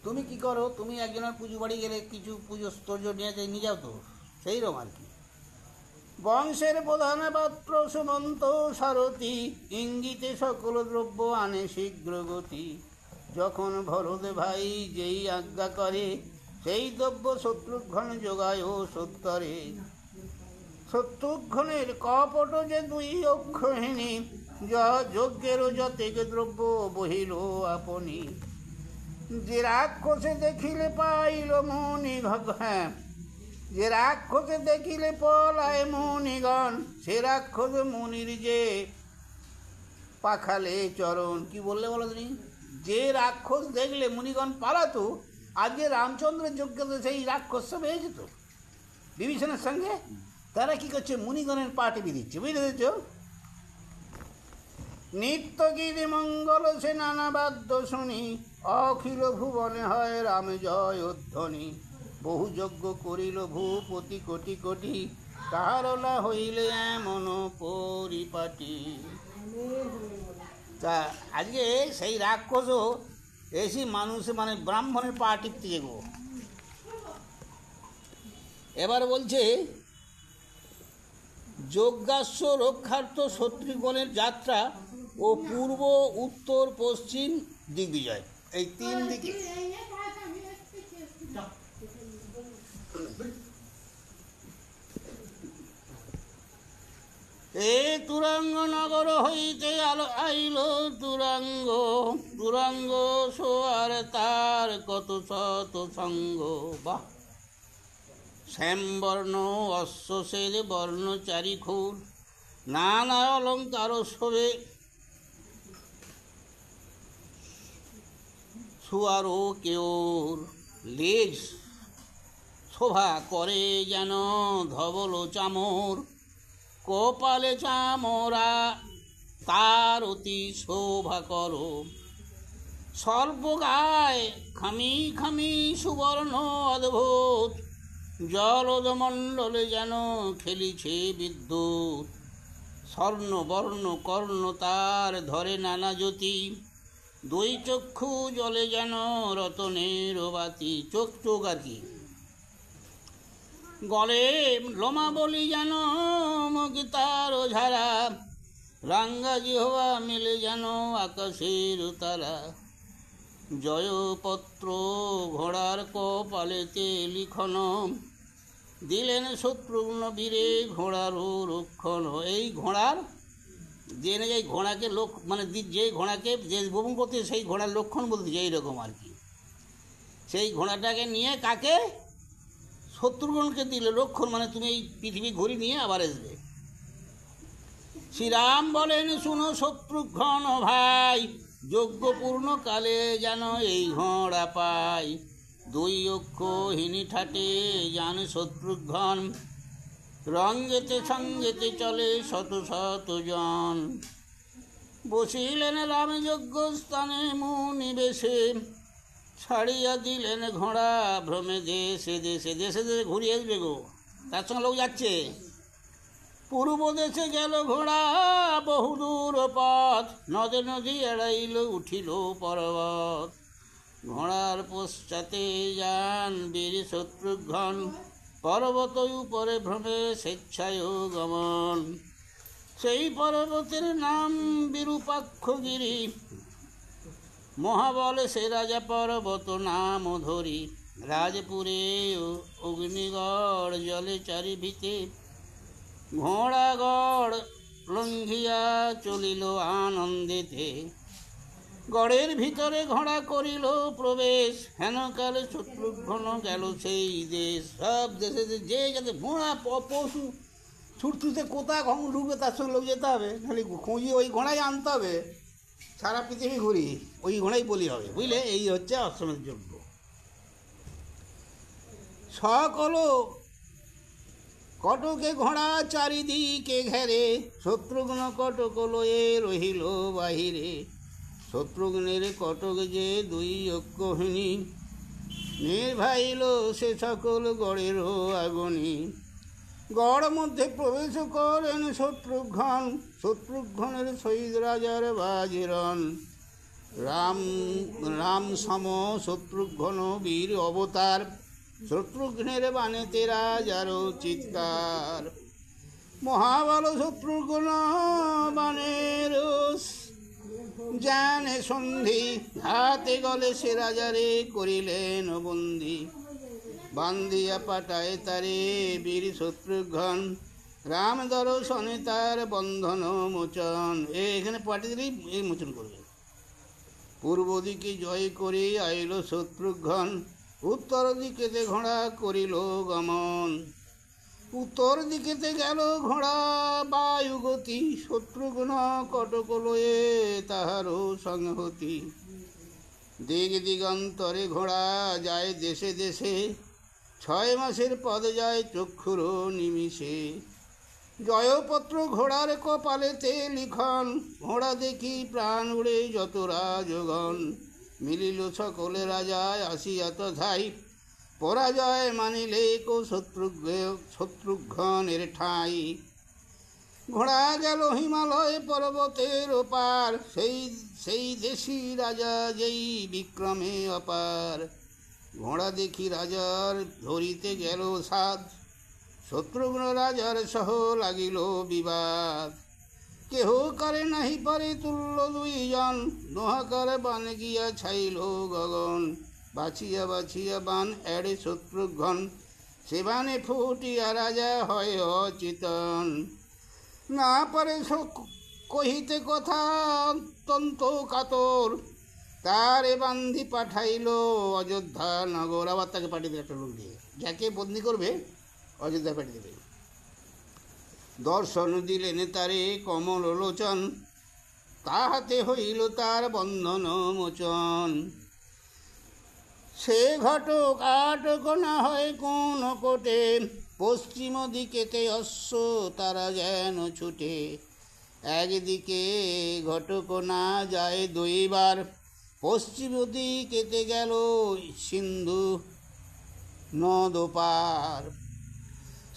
তুমি কি করো? তুমি একজনের পুজো বাড়ি গেলে কিছু পুজো স্তর্য নিয়ে যাও তো, সেইরকম আর কি। বংশের প্রধান পাত্র সুমন্ত সারথি, ইঙ্গিতে সকল দ্রব্য আনে শীঘ্র গতি। যখন ভরত ভাই যেই আজ্ঞা করে, সেই দ্রব্য শত্রুঘ্ন যোগায় ও সত্তরে। শত্রুঘ্নের কপট যে 2 অক্ষহীনী, যজ্ঞেরও যতেক দ্রব্য বহিল আপনি। যে রাক্ষসে দেখিলে পাইল মুনি হ্যাঁ, যে রাক্ষসে দেখিলে পলায় মুনিগণ, সে রাক্ষস মুনির যে পাখালে চরণ। কি বললে বলো তুমি? যে রাক্ষস দেখলে মুনিগণ পালাতো, আর যে রামচন্দ্রের যজ্ঞতে সেই রাক্ষস সব হয়েছে তো বিভীষণের সঙ্গে, তারা কি করছে? মুনিগণের পা টিপে দিচ্ছে, বুঝতে পেরেছ? নিত্য গীতি মঙ্গল সে নানা বাদ্য শুনি, অখিল ভুবনে হয় রাম জয় ধ্বনি। বহু যজ্ঞ করিল ভূপতি কোটি কোটি, কাহার না হইলে এমন পরিপাটি। তা আজকে সেই রাক্ষসও এসি মানুষ মানে ব্রাহ্মণের পা টিপতে যাবো। এবার বলছে যজ্ঞাস্য রক্ষার্থ শত্রুগণের যাত্রা ও পূর্ব উত্তর পশ্চিম দিগ্বিজয়, এই 3 দিকে। এ তুরাঙ্গ নগর হইতে আইল তুরাঙ্গ, তুরাঙ্গ সোয়ার তার কত শত সঙ্গ। বাহ! শ্যামবর্ণ অশ্বশের বর্ণ চারিখুর, নানা অলঙ্কার শোভে। সুয়ারো কেওর লেজ শোভা করে যেন ধবল চামর, কপালে চামরা তার অতি শোভা করো। স্বল্প গায়ে খামি খামি সুবর্ণ অদ্ভুত, জলদ মণ্ডলে যেন খেলিছে বিদ্যুৎ। স্বর্ণ বর্ণ কর্ণ তার ধরে নানা জ্যোতি, 2 চক্ষু জলে যেন রতনের বাতি। চোখ আর কি। গলে লোমা বলি যেন মুখ তার ঝাড়া, রাঙ্গা জিহ্বা মিলে যেন আকাশের তারা। জয়পত্র ঘোড়ার কপালেতে লিখন, দিলেন শত্রুঘ্ন বীরে ঘোড়ারও রক্ষণ। এই ঘোড়ার যে এই ঘোড়াকে মানে যে ঘোড়াকে যে বপন করতে, সেই ঘোড়ার লক্ষণ বলতে এইরকম আর কি। সেই ঘোড়াটাকে নিয়ে কাকে? শত্রুঘ্নকে দিলে লক্ষণ, মানে তুমি এই পৃথিবী ঘুরি নিয়ে আবার আসবে। শ্রীরাম বলেন শুনো শত্রুঘ্ন ভাই, যজ্ঞপূর্ণ কালে যেন এই ঘোড়া পাই। 2 অক্ষহীনী ঠাটে যান শত্রুঘ্ন, রঙ্গেতে সঙ্গেতে চলে শত শত জন। বসিলেন রাম যজ্ঞ স্থানে মুনি বেশে, ছাড়িয়া দিলেন ঘোড়া ভ্রমে দেশে দেশে। দেশে দেশে ঘুরিয়ে আসবে গো, তার সঙ্গে লোক যাচ্ছে। পূর্ব দেশে গেল ঘোড়া বহুদূর পথ, নদে নদী এড়াইল উঠিল পর্বত। ঘোড়ার পশ্চাতে যান বীর শত্রুঘ্ন, পর্বত উপরে ভ্রমে স্বেচ্ছায় গমন। সেই পর্বতের নাম বিরূপাক্ষগিরি, মহাবলে সে রাজা পর্বত নাম ধরি। রাজপুরে অগ্নিগড় জলে চারিভিতে, ঘোড়াগড় লঙ্ঘিয়া চলিল আনন্দেতে। গড়ের ভিতরে ঘোড়া করিল প্রবেশ, হেনকালে শত্রুঘ্ন গেল সেই দেশ। সব দেশে যে যাতে ঘোড়া পশু ছুটছুটে কোথায় কখন ঢুকবে তার সঙ্গে লোক যেতে হবে, খালি খুঁজিয়ে ওই ঘোড়াই আনতে হবে। সারা পৃথিবী ঘুরি ওই ঘোড়াই বলি হবে, বুঝলে? এই হচ্ছে অশ্বমেধ যজ্ঞ। সকল কটকে ঘোড়া চারিদিকে ঘেরে, শত্রুঘ্ন কটক লয়ে রহিল বাহিরে। শত্রুঘ্নের কটক যে 2 অক্ষহীনী, নির্ভাইল সে সকল গড়েরও আগুনি। গড় মধ্যে প্রবেশ করেন শত্রুঘ্ন, শত্রুঘ্নের শহীদ রাজার বাজিরন। রাম রাম সম শত্রুঘ্ন বীর অবতার, শত্রুঘ্নের বানেতে রাজার চিৎকার। মহাবল শত্রুঘ্ন বানের জানে সন্ধি, হাতে গলে সে রাজারে করিলেন বন্দি। বান্ধিয়া পাঠায় তারে বীর শত্রুঘ্ন, রাম দর্শনে তার বন্ধন মোচন। এখানে পাঠিয়ে দিলেই এই মোচন করবে। পূর্ব দিকে জয় করে আইল শত্রুঘ্ন, উত্তর দিকেতে ঘোড়া করিল গমন। উত্তর দিকেতে গেল ঘোড়া বায়ুগতি, শত্রুঘ্ন কটক লয়ে তাহারও সংহতি। দিগ দিগন্তরে ঘোড়া যায় দেশে দেশে, 6 মাসের পদ যায় চক্ষুর নিমিষে। জয়পত্র ঘোড়ার কপালেতে লিখন, ঘোড়া দেখি প্রাণ উড়ে যত রাজগণ। মিলিল সকলে রাজায় আসিয়া তথায়, পরাজয় মানিলে কো শত্রুঘ্নের ঠাঁই। ঘোড়া গেল হিমালয় পর্বতের ওপার, সেই দেশি রাজা যেই বিক্রমে অপার। ঘোড়া দেখি রাজার ধরিতে গেল সাধ, শত্রুঘ্ন রাজার সহ লাগিল বিবাদ। কেহ করে নাহি পারে তুল্য 2 জন, নোহাকার বান গিয়া ছাইল গগন। বাছিয়া বাছিয়া বান এড়ে শত্রুঘ্ন, সে বানে ফুটিয়া রাজা হয় অচেতন। না পারে কহিতে কথা অত্যন্ত কাতর, তারে বান্ধি পাঠাইল অযোধ্যা নগর। আবার তাকে পাঠিয়ে দেবে একটা লোক দিয়ে, যাকে বন্দি করবে অযোধ্যা পাঠিয়ে দেবে। দর্শন দিলেন তারে কমল লোচন, তাহাতে হইল তার বন্ধন মোচন। সে ঘটক আটক না হয় কোন কোটে, পশ্চিম দিকেতে অশ্ব তারা যেন ছুটে। একদিকে ঘটক না যায় 2 বার, পশ্চিম দিকেতে গেল সিন্ধু নদ পার।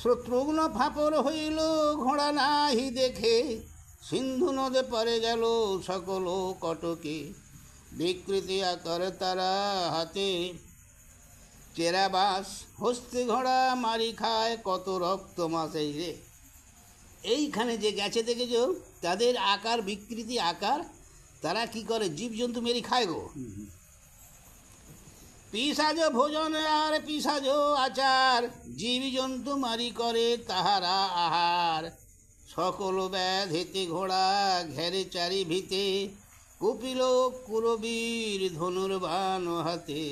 শত্রুঘ্ন ফাপর হইল ঘোড়া নাহি দেখে, সিন্ধু নদে পারে গেল সকল কটকে। বিকৃতি আকার তারা হাতে চেরাবাস, হস্তে ঘোড়া মারি খায় কত রক্ত মাসে রে। এইখানে যে গেছে দেখেছ, তাদের আকার বিকৃতি আকার, তারা কি করে জীবজন্তু মেরি খায় গো। পিসাজ ভোজন আর পিসাজ আচার, জীবজন্তু মারি করে তাহারা আহার। সকল ব্যাধিতে ঘোড়া ঘেরে চারি ভিতে, কুপিল কুরবীর ধনুর্বাণ হাতে।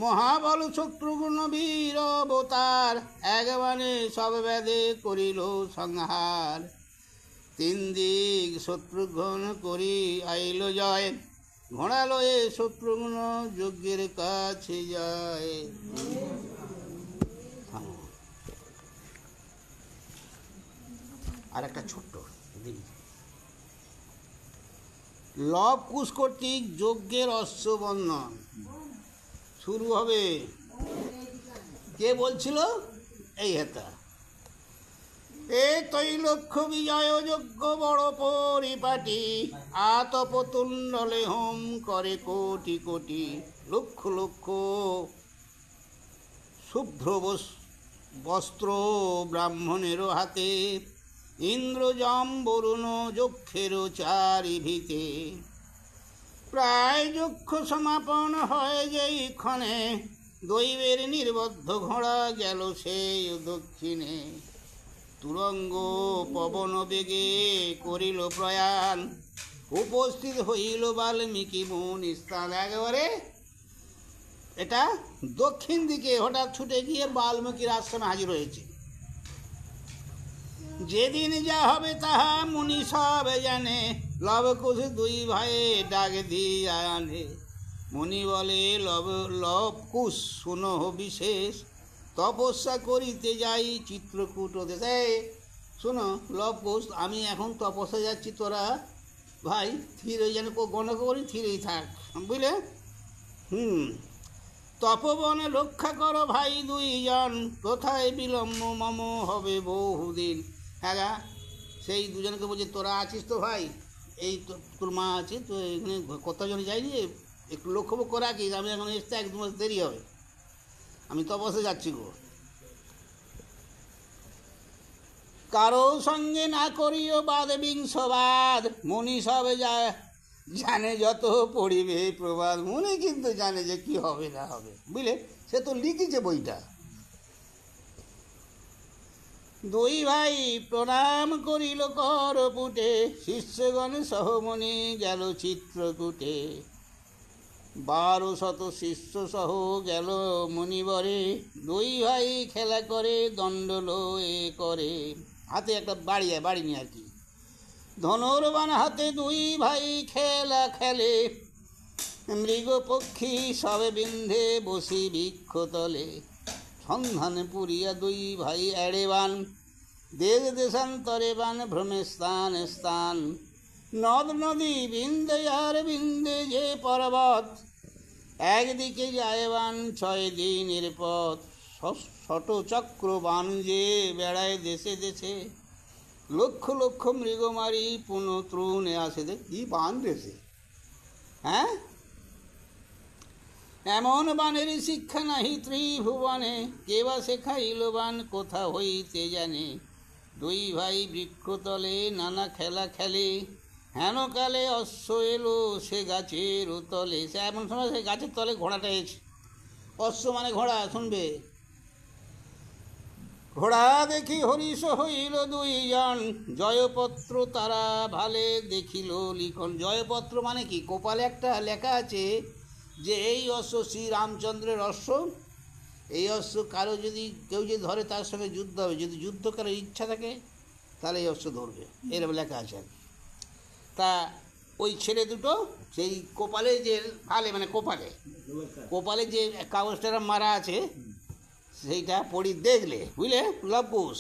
মহাবল শত্রুঘ্ন বীর অবতার, একবানে সব ব্যাধে করিল সংহার। 3 দিক শত্রুঘ্ন করি আইল জয়, ঘোড়া লয়ে শত্রুঘ্ন যজ্ঞের কাছে যায়। আর একটা ছোট্ট লব কুশ কর্তৃক যজ্ঞের অশ্ববন্ধন শুরু হবে। কে বলছিল? এই হেতা। এ তৈলক্ষ বিজয় যজ্ঞ বড় পরিপাটি, আতপতুণ্ডলে হোম করে কোটি কোটি। লক্ষ লক্ষ শুভ্র বস্ত্র ব্রাহ্মণেরও হাতে, ইন্দ্রযম বরুণ যক্ষেরও চারিভিতে। প্রায় যক্ষ সমাপন হয় যেই ক্ষণে, দৈবের নির্বদ্ধ ঘোড়া গেল সেই দক্ষিণে। তুরঙ্গ পবন বেগে করিল প্রয়াণ, উপস্থিত হইল বাল্মীকি মুনি স্থান। একেবারে এটা দক্ষিণ দিকে হঠাৎ ছুটে গিয়ে বাল্মীকির আশ্রমে হাজির হয়েছে। যেদিন যা হবে তাহা মুনি সব জানে, লবকুশ 2 ভাইয়ে ডাক দিয়া আনে। মুনি বলে লবকুশ শুনো বিশেষ, তপস্যা করিতে যাই চিত্রকূট দেশে। শোনো লবকুশ, আমি এখন তপস্যা যাচ্ছি, তোরা ভাই থির যেন গণক করি, থিরেই থাক, বুঝলে। তপবনে রক্ষা করো ভাই দুইজন, কোথায় বিলম্ব মম হবে বহুদিন। হ্যাঁ গা, সেই দুজনকে বলছে তোরা আছিস তো ভাই, এই তো তোর মা আছে তো এখানে কতজন যায়নি, একটু লক্ষ্য করে রাখিস, আমি এখন এসতে 1-2 মাস দেরি হবে, আমি তপসে যাচ্ছি গো। কারো সঙ্গে না করিও বাদ বিংশবাদ, মনি সবে জানে যত পড়িবে প্রবাদ। মনে কিন্তু জানে যে কি হবে না হবে, বুঝলে, সে তো লিখেছে বইটা। দুই ভাই প্রণাম করিল কর পুটে, শিষ্যগণ সহমণি গেল চিত্রকূটে। 1200 শিষ্য সহ গেল মণিবরে, দুই ভাই খেলা করে দণ্ড লয়ে করে। হাতে একটা বাড়ি নিয়ে আর কি, ধনুর্বাণ হাতে দুই ভাই খেলা খেলে, মৃগ পক্ষী সবে বিন্ধে বসি বৃক্ষতলে। সন্ধান পুরিয়া দুই ভাই এড়ে বান, দেশ দেশান্তরে বান ভ্রমে স্থান স্থান। নদ নদী বিন্দে আর বিন্দে যে পর্বত, একদিকে যায় বান 6 দিনের পথ। শত চক্র বান যে বেড়ায় দেশে দেশে, লক্ষ লক্ষ মৃগ মারি পুনঃ তৃণে আসে। দেখ কি বান দেশে, হ্যাঁ, এমন বানের শিক্ষা নাহি ত্রিভুবনে, কেবা শেখাইল বান কোথা হইতে জানে। দুই ভাই বৃক্ষতলে নানা খেলা খেলে, হেন কালে অশ্ব এলো সে গাছের তলে। সে এমন সময় সে গাছের তলে ঘোড়াটা এসে, অশ্ব মানে ঘোড়া, শুনবে। ঘোড়া দেখি হরিষ হইল দুইজন, জয়পত্র তারা ভালে দেখিল লিখন। জয়পত্র মানে কি, কপালে একটা লেখা আছে যে এই অশ্ব শ্রীরামচন্দ্রের অশ্ব, এই অশ্ব কারো যদি কেউ যদি ধরে তার সঙ্গে যুদ্ধ হবে, যদি যুদ্ধ করার ইচ্ছা থাকে তাহলে এই অশ্ব ধরবে, এরকম লেখা আছে। তা ওই ছেলে দুটো সেই কপালে যে ভালে মানে কপালে যে কাগজটা মারা আছে সেইটা পড়ি দেখলে, বুঝলে, লবকুশ।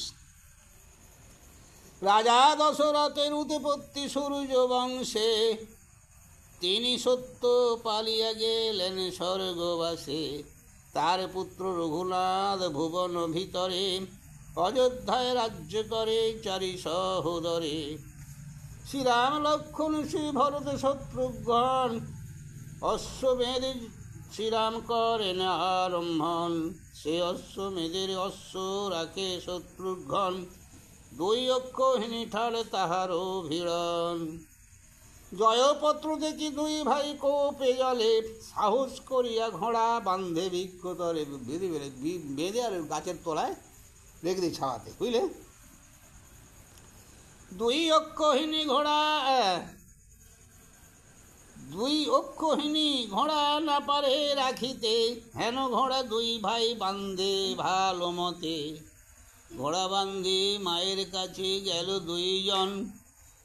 রাজা দশরথের উৎপত্তি সূর্য বংশে, তিনি সত্য পালিয়া গেলেন স্বর্গবাসে। তার পুত্র রঘুনাথ ভুবন ভিতরে, অযোধ্যায় রাজ্য করে 4 সহোদরে। শ্রীরাম লক্ষ্মণ শ্রী ভরত শত্রুঘ্ন, অশ্বমেধ শ্রীরাম করেন আরম্ভন। সে অশ্বমেধের অশ্ব রাখে শত্রুঘ্ন, 2 অক্ষৌহিণী ঠাড়ে তাহারও ভিড়ন। জয়পত্র দেখি দুই ভাই কোপে জলে, সাহস করিয়া ঘোড়া বান্ধে বৃক্ষতলে। বেঁধে আর গাছের তলায় রেখে দিই ছাওয়াতে, বুঝলে। 2 অক্ষৌহিণী ঘোড়া না পারে রাখিতে, হেন ঘোড়া 2 ভাই বান্ধে ভালো মতে। ঘোড়া বান্ধে মায়ের কাছে গেল 2 জন,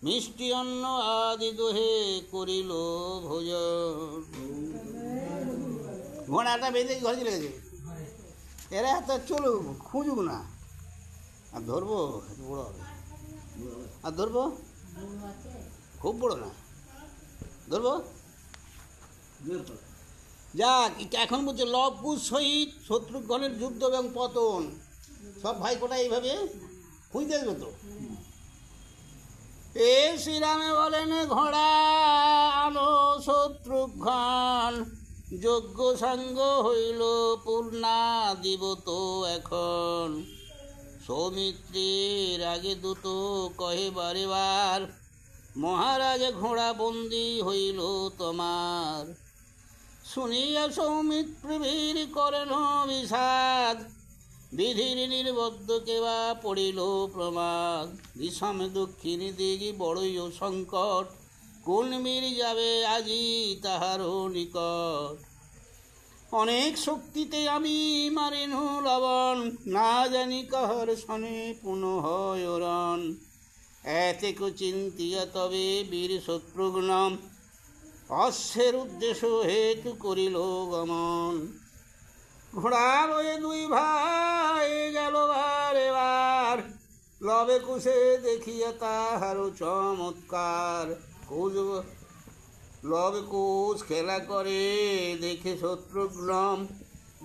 মিষ্টি অন্ন আদি দোহে করিল ভোজন। ঘোড়াটা বেঁধে ঘরে চলে গেছে, এরা তো চলুক খুঁজুক না, আর ধরবো বড় হবে, আর ধরবো খুব বড় না, ধরবো যাক। এখন বলছে লবকুশ সহিত শত্রুঘ্নের যুদ্ধ এবং পতন। সব ভাই কোটা এইভাবে খুঁজতে আসবে তো। এ শ্রীরামে বলেন ঘোড়া আনো শত্রুঘ্ন, যোগ্য সাঙ্গ হইল পূর্ণা দিব তো এখন। সৌমিত্রের আগে দূত কহে বারে বার, মহারাজ ঘোড়া বন্দি হইল তোমার। শুনিয়া সৌমিত্র বীর করেন বিষাদ, বিধির নির্বদ্ধ কেবা পড়িল প্রমাদ। বিষম দক্ষিণী দিকে বড়ই সংকট, কোন বীর যাবে আজি তাহারও নিকট। অনেক শক্তিতে আমি মারিনু লবণ, না জানি কাহার শনে পুনঃ হয় রণ। এতেক চিন্তিয়া তবে বীর শত্রুঘ্ন, অশ্বের উদ্দেশ্য হেতু করিল গমন। ঘোড়া লয়ে 2 ভাই গেল বারে বার, লবে কুশে দেখিয়া তাহারও চমৎকার। লবে কুশ খেলা করে দেখে শত্রুঘ্ন,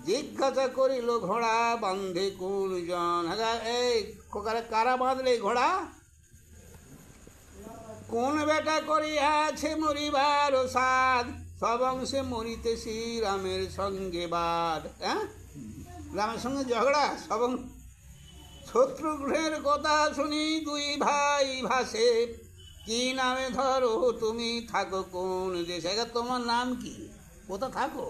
জিজ্ঞাসা করিল ঘোড়া বান্ধে কোন জন। হ্যাঁ এই খোকারে কারা বাঁধলে ঘোড়া? কোন বেটা করিয়াছে মরিবার সাধ, সব অংশে মরিতেছি রামের সঙ্গে বাদ। হ্যাঁ, রামের সঙ্গে ঝগড়া সব। শত্রুঘ্নের কথা শুনি দুই ভাই ভাসে, কি নামে ধরো তুমি থাকো কোন দেশে? তোমার নাম কি, কোথা থাকো?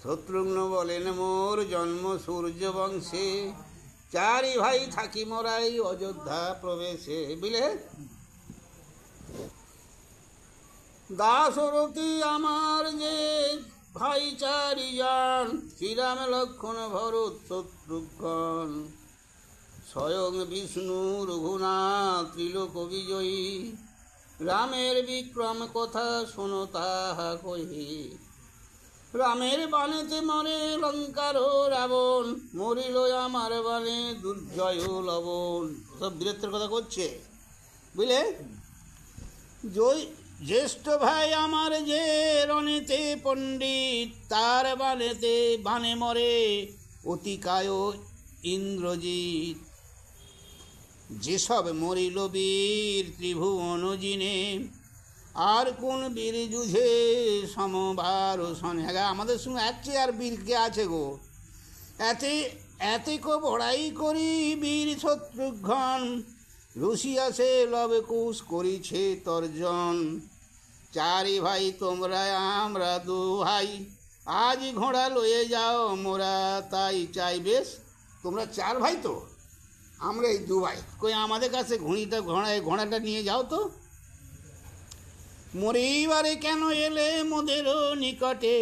শত্রুঘ্ন বলেন মোর জন্ম সূর্য বংশে, চারি ভাই থাকি মোরাই অযোধ্যা প্রবেশে। বুঝলে, দাশরথী আমার যে ভাই চারিজন, শ্রীরাম লক্ষ্মণ ভরত শত্রুঘ্ন, স্বয়ং বিষ্ণু রঘুনাথ ত্রিলোক বিজয়ী, রামের বিক্রম কথা শোনো তাহা কহি। রামের বাণেতে মরে লঙ্কার রাবণ, মরিল আমার বাণে দুর্জয় লবণ। সব বীরত্বের কথা করছে, বুঝলে। জ্যেষ্ঠ ভাই আমার যে রণেতে পণ্ডিত, তার বাণে মরে অতিকায় ইন্দ্রজিৎ। যেসব মরিল বীর ত্রিভুবন জিনে, আর কোন বীর যুঝে সমবার শনে। হ্যাঁ, আমাদের সঙ্গে আছে আর বীর কে আছে গো? এতে কো বড়াই করি বীর শত্রুঘ্ন, রুশিয়াছে লবে কুশ করিছে তর্জন। চারি ভাই তোমরা আমরা দু ভাই, আজ ঘোড়া লয়ে যাও মোরা তাই চাই। বেশ, তোমরা চার ভাই তো, আমরা এই দু ভাই। কই আমাদের কাছে ঘোড়াটা নিয়ে যাও তো। মরিবারে কেন এলে মোদের নিকটে,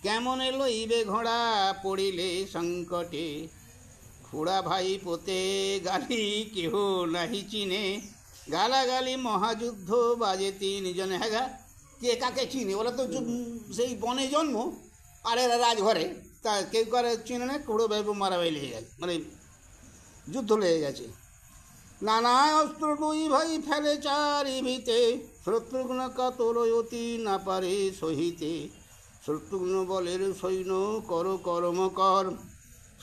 কেমন লইবে ঘোড়া পড়িলে সংকটে। খুড়া ভাই পোতে গালি কেহ নাহি চিনে, গালাগালি মহাযুদ্ধ বাজে তিনজনে। হ্যাঁ, কে কাকে চিনে? ওরা তো সেই বনে জন্ম, আর এরা রাজঘরে। তা কেউ করে চিনে না, খুড়ো ভাই মারামারি লেগে গেছে, মানে যুদ্ধ লেগে গেছে। নানা অস্ত্র দুই ভাই ফেলে চারি ভিতে, শত্রুঘ্ন কাতর অতি না পারে সহিতে। শত্রুঘ্ন বলের সৈন্য কর কর্ম কর,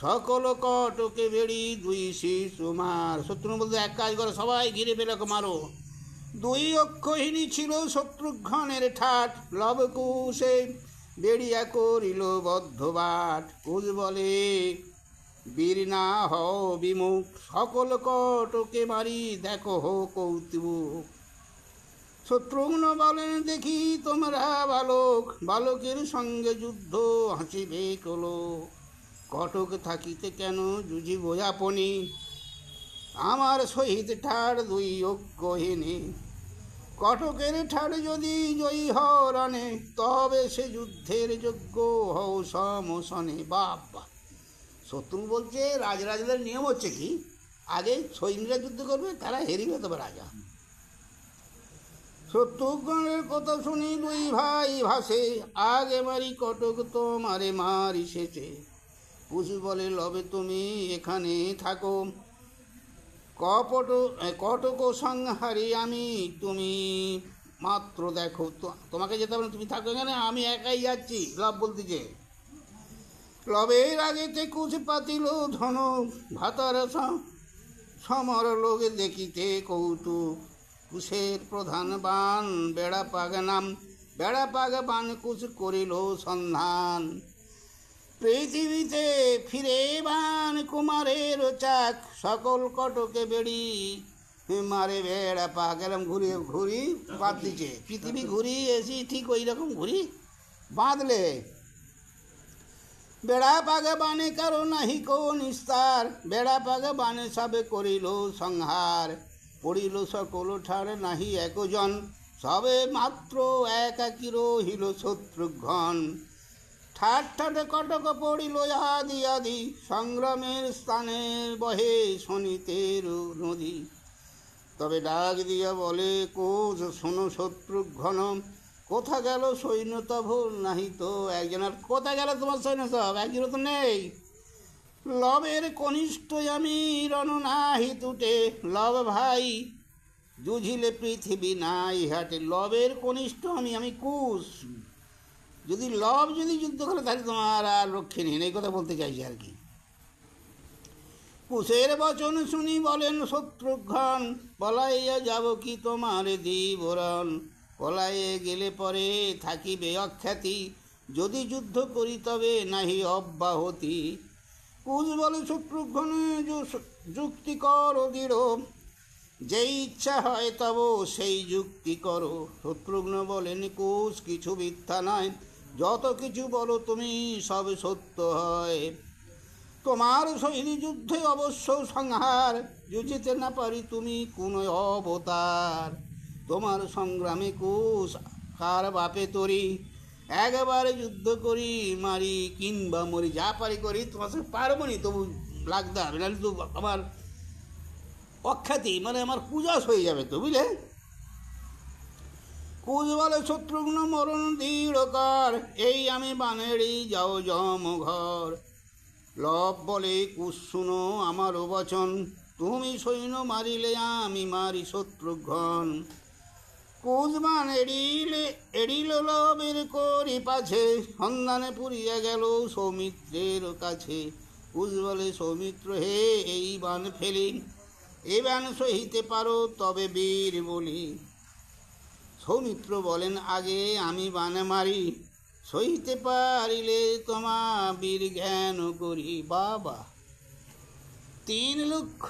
সকল কটকে বেড়ি দুই শিশু মার। শত্রুঘ্ন বলতে এক কাজ করো, সবাই ঘিরে ফেলে মারো। দুই অক্ষহীনী ছিল শত্রুঘ্নের ঠাট, লবকুশে বেড়িয়া করিল বদ্ধবাট। কুশ বলে বীর না হও বিমুখ, সকল কটকে মারি দেখো হো কৌতুক। শত্রুঘ্ন বলেন দেখি তোমরা বালক, বালকের সঙ্গে যুদ্ধ হাসিবে কলো। কটক থাকিতে কেন যুঝিব আপনি, আমার সহিত ঠাড় দুই অক্ষহীনী। কটকের ঠাড় যদি জয়ী হও রণে, তবে সে যুদ্ধের যোগ্য হও সমসনে। বাবা, শত্রু বলছে রাজরাজাদের নিয়ম হচ্ছে কি, আগে সৈন্যরা যুদ্ধ করবে, তারা হেরিবে তবে রাজা। শত্রুঘ্নের কথা শুনি দুই ভাই ভাসে, আগে মারি কটক তোমারে মারি শেষে। কুশ বলে লবে তুমি এখানে থাকো, কটক সংহারি আমি তুমি মাত্র দেখো। তোমাকে যেতে হবে না, তুমি থাকো এখানে, আমি একাই যাচ্ছি। লব বলতেছে, লবের আগেতে কুশ পাতিল ধনুক, ভাতার সমর লোকে দেখিতে কৌতুক। কুশের প্রধান বান বেড়া পাগ নাম, বেড়া পাগ বান কুশ করিল সন্ধান। পৃথিবীতে ফিরে বান কুমারের চাক, সকল কটকে বেড়ি মারে বেড়া পাক। এরকম ঘুরি বাদ দিচ্ছে, পৃথিবী ঘুরি এসি ঠিক ওই রকম ঘুরি বাঁধলে। বেড়া পাগে বানে কারো নাহি কো নিস্তার, বেড়া পাগে বানে সবে করিল সংহার। পড়িল সকল ঠাড় নাহি একজন, সবে মাত্র একাকী রহিল শত্রুঘ্ন। ঠাট ঠাটে কটক পড়িল আদি আদি, সংগ্রামের স্থানে বহে শনিতের নদী। তবে ডাক দিয়া বলে কোষ শোনো শত্রুঘ্ন, কোথা গেল সৈন্য তব নাহি তো একজন। আর কোথা গেল তোমার সৈন্য সব? একজন তো নেই। লবের কনিষ্ঠ আমি রণ নাহি টুটে, লব ভাই যুঝিলে পৃথিবী নাই হাটে। লবের কনিষ্ঠ আমি কুশ, যদি লব যদি যুদ্ধ করে তাহলে তোমার আর রক্ষে নেই, এই কথা বলতে চাইছি আর কি। কুশের বচন শুনি বলেন শত্রুঘ্ন, পলাইয়া যাব কি তোমার দিবরণ, পলাইয়ে গেলে পরে থাকিবে অখ্যাতি, যদি যুদ্ধ করি তবে নাহি অব্যাহতি। কুশ বলে শত্রুঘ্ন যুক্তি করো দৃঢ়, যেই ইচ্ছা হয় তব সেই যুক্তি করো। শত্রুঘ্ন বলেন কুশ কিছু মিথ্যা নয়, যত কিছু বলো তুমি সব সত্য হয়। তোমার সহিত যুদ্ধে অবশ্য সংহার, যুজিতে না পারি তুমি কোন অবতার। তোমার সংগ্রামে কুশ কার বাপে তরি, একবারে যুদ্ধ করি মারি কিংবা মরি, যা পারি করি, তোমার সাথে পারবো নি তবু লাগতে হবে, নাহলে তো আমার অখ্যাতি মানে আমার পূজাস হয়ে যাবে তো, বুঝলে। কুশ বলে শত্রুঘ্ন মরণ দৃঢ়কার, এই আমি বানেরই যাও জম ঘর। লব বলে কুশ শুনো আমারও বচন, তুমি সৈন্য মারিলে আমি মারি শত্রুঘ্ন। কুশ বান এড়িল লবের করি পাছে, সন্ধানে পুরিয়া গেল সৌমিত্রের কাছে। কুশ বলে সৌমিত্র হে এই বান ফেলি, এ বান সহিতে পারো তবে বীর বলি। সৌমিত্র বলেন আগে আমি বান মারি, সইতে পারিলে তোমা বীর জ্ঞান করি। বাবা 3 লক্ষ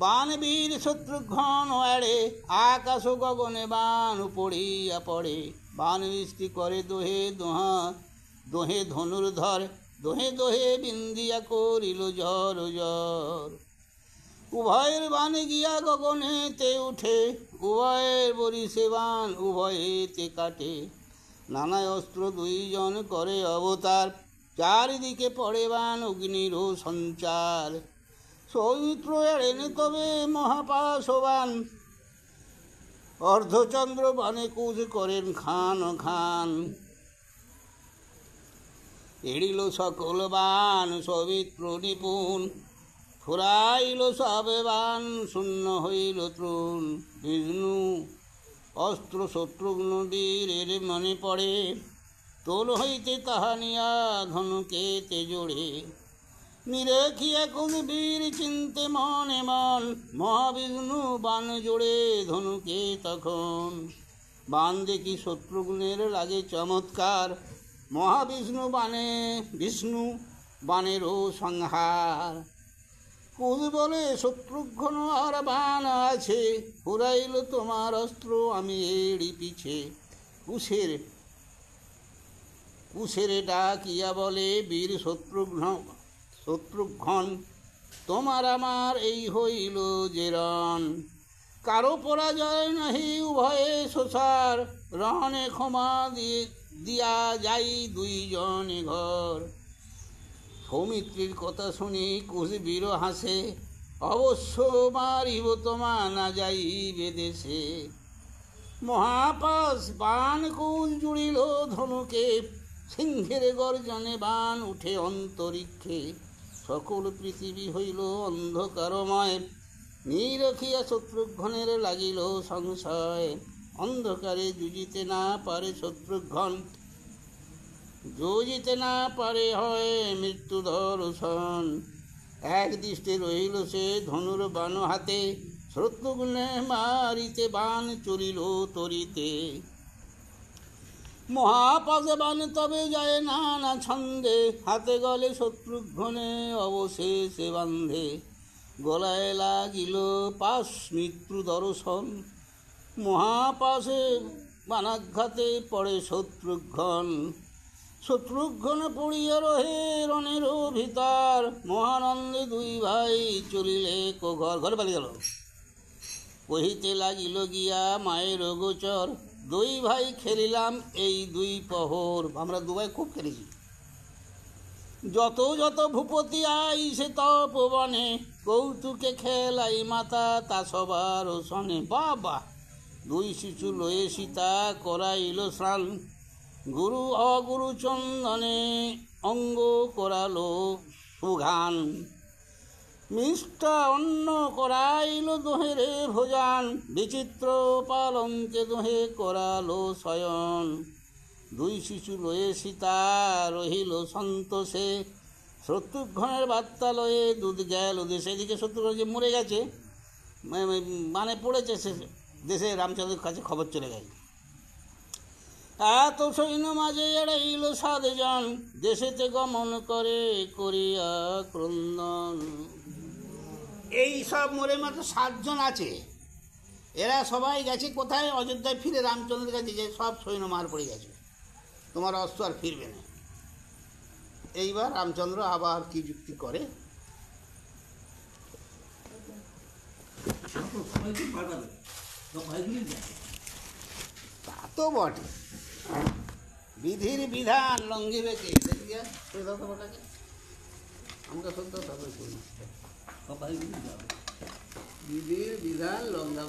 বান বীর শত্রুঘ্ন এড়ে, আকাশ গগনে বান পড়িয়া পড়ে। বান বৃষ্টি করে দোহে দোহা, দোহে ধনুর্ধর, দোহে দোহে বিন্দিয়া করিল ঝর ঝর। উভয়ের বান গিয়া গগনেতে উঠে, উভয়ের বরিশে বান উভয়েতে কাটে। নানা অস্ত্র দুইজন করে অবতার, চারিদিকে পড়ে বান অগ্নির সঞ্চার। সৌমিত্র এড়েন তবে মহাপাশবান, অর্ধচন্দ্র বানে কুশ করেন খান খান। এড়িল সকল বান সৌমিত্র নিপুণ, ফুরাইল সব বান শূন্য হইল তৃণ। বিষ্ণু অস্ত্র শত্রুঘ্ন বীরের মনে পড়ে, তোল হইতে তাহা নিয়া ধনুকেতে জোড়ে। নিরেখিয়া কুশ বীর চিনতে মনে মন, মহাবিষ্ণু বান জোড়ে ধনুকে তখন। বান দেখি শত্রুঘ্নের লাগে চমৎকার, মহাবিষ্ণু বিষ্ণু বানেরও সংহার। কুশ বলে শত্রুঘ্ন আর বান আছে, ফুরাইল তোমার অস্ত্র আমি এড়ি পিছে। কুশের ডাকিয়া বলে বীর শত্রুঘ্ন, তোমার আমার এই হইল যে রণ। কারো পরাজয় নাহি উভয়ে সোসার, রণে ক্ষমা দিয়া যাই দুইজনে ঘর। সৌমিত্রীর কথা শুনি কুশ বীর হাসে, অবশ্য মারিব তোমা না যাইবে দেশে। মহাপাশ বান কুশ জুড়িল ধনুকে, সিংহের গর্জনে বান উঠে অন্তরিক্ষে। সকল পৃথিবী হইল অন্ধকারময়, নিরখিয়া শত্রুঘ্নের লাগিল সংশয়। অন্ধকারে যুজিতে না পারে শত্রুঘ্ন, যুজিতে না পারে হয় মৃত্যু দর্শন। এক দৃষ্টে রহিল সে ধনুর বান হাতে, শত্রুঘ্নে মারিতে বান চলিল তরিতে। মহাপাশে বান তবে যায় নানা ছন্দে, হাতে গলে শত্রুঘ্নে অবশেষে বান্ধে। গলায় লাগিল পাশ মৃত্যু দর্শন, মহাপাশে বানাঘাতে পড়ে শত্রুঘ্ন পড়িয়া রহে রণের ভিতর। মহানন্দে দুই ভাই চলিলে ঘরে পালিয়ে গেল। কহিতে লাগিল গিয়া মায়ের গোচর, দুই ভাই খেলিলাম এই 2 প্রহর। আমরা 2 ভাই খুব খেলেছি। যত যত ভূপতি আইসে তপবনে, কৌতুকে খেলাই মাতা তা সবার শনে। বাবা 2 শিশু লয়ে সীতা করাইল স্নান, গুরু অগুরু চন্দনে অঙ্গ করালো সুঘান। মিষ্টা অন্ন করাইল দোহেরে ভোজন, বিচিত্র পালঙ্কে দোহে করালো শয়ন। দুই শিশু লয়ে সীতা রহিল সন্তোষে, শত্রুঘ্নের বার্তা লয়ে দুধ গেল দেশে। এদিকে শত্রুঘ্ন যে মরে গেছে, মানে পড়েছে সে দেশে, রামচন্দ্রের কাছে খবর চলে গেছে। এত সৈন্য মাঝে এড়াইল 7 জন, দেশেতে গমন করে করিয়া ক্রন্দন। এই সব মরে মাত্র 7 জন আছে। এরা সবাই গেছে কোথায়? অযোধ্যায় ফিরে রামচন্দ্রের কাছে, যে সব সৈন্য মার পড়ে গেছে, তোমার অস্ত্র আর ফিরবে না। এইবার রামচন্দ্র আবার কি যুক্তি করে? তা তো বটে, বিধির বিধান লঙ্ঘিবে কে? আমাকে সত্য বিধির বিধান লঙ্ঘা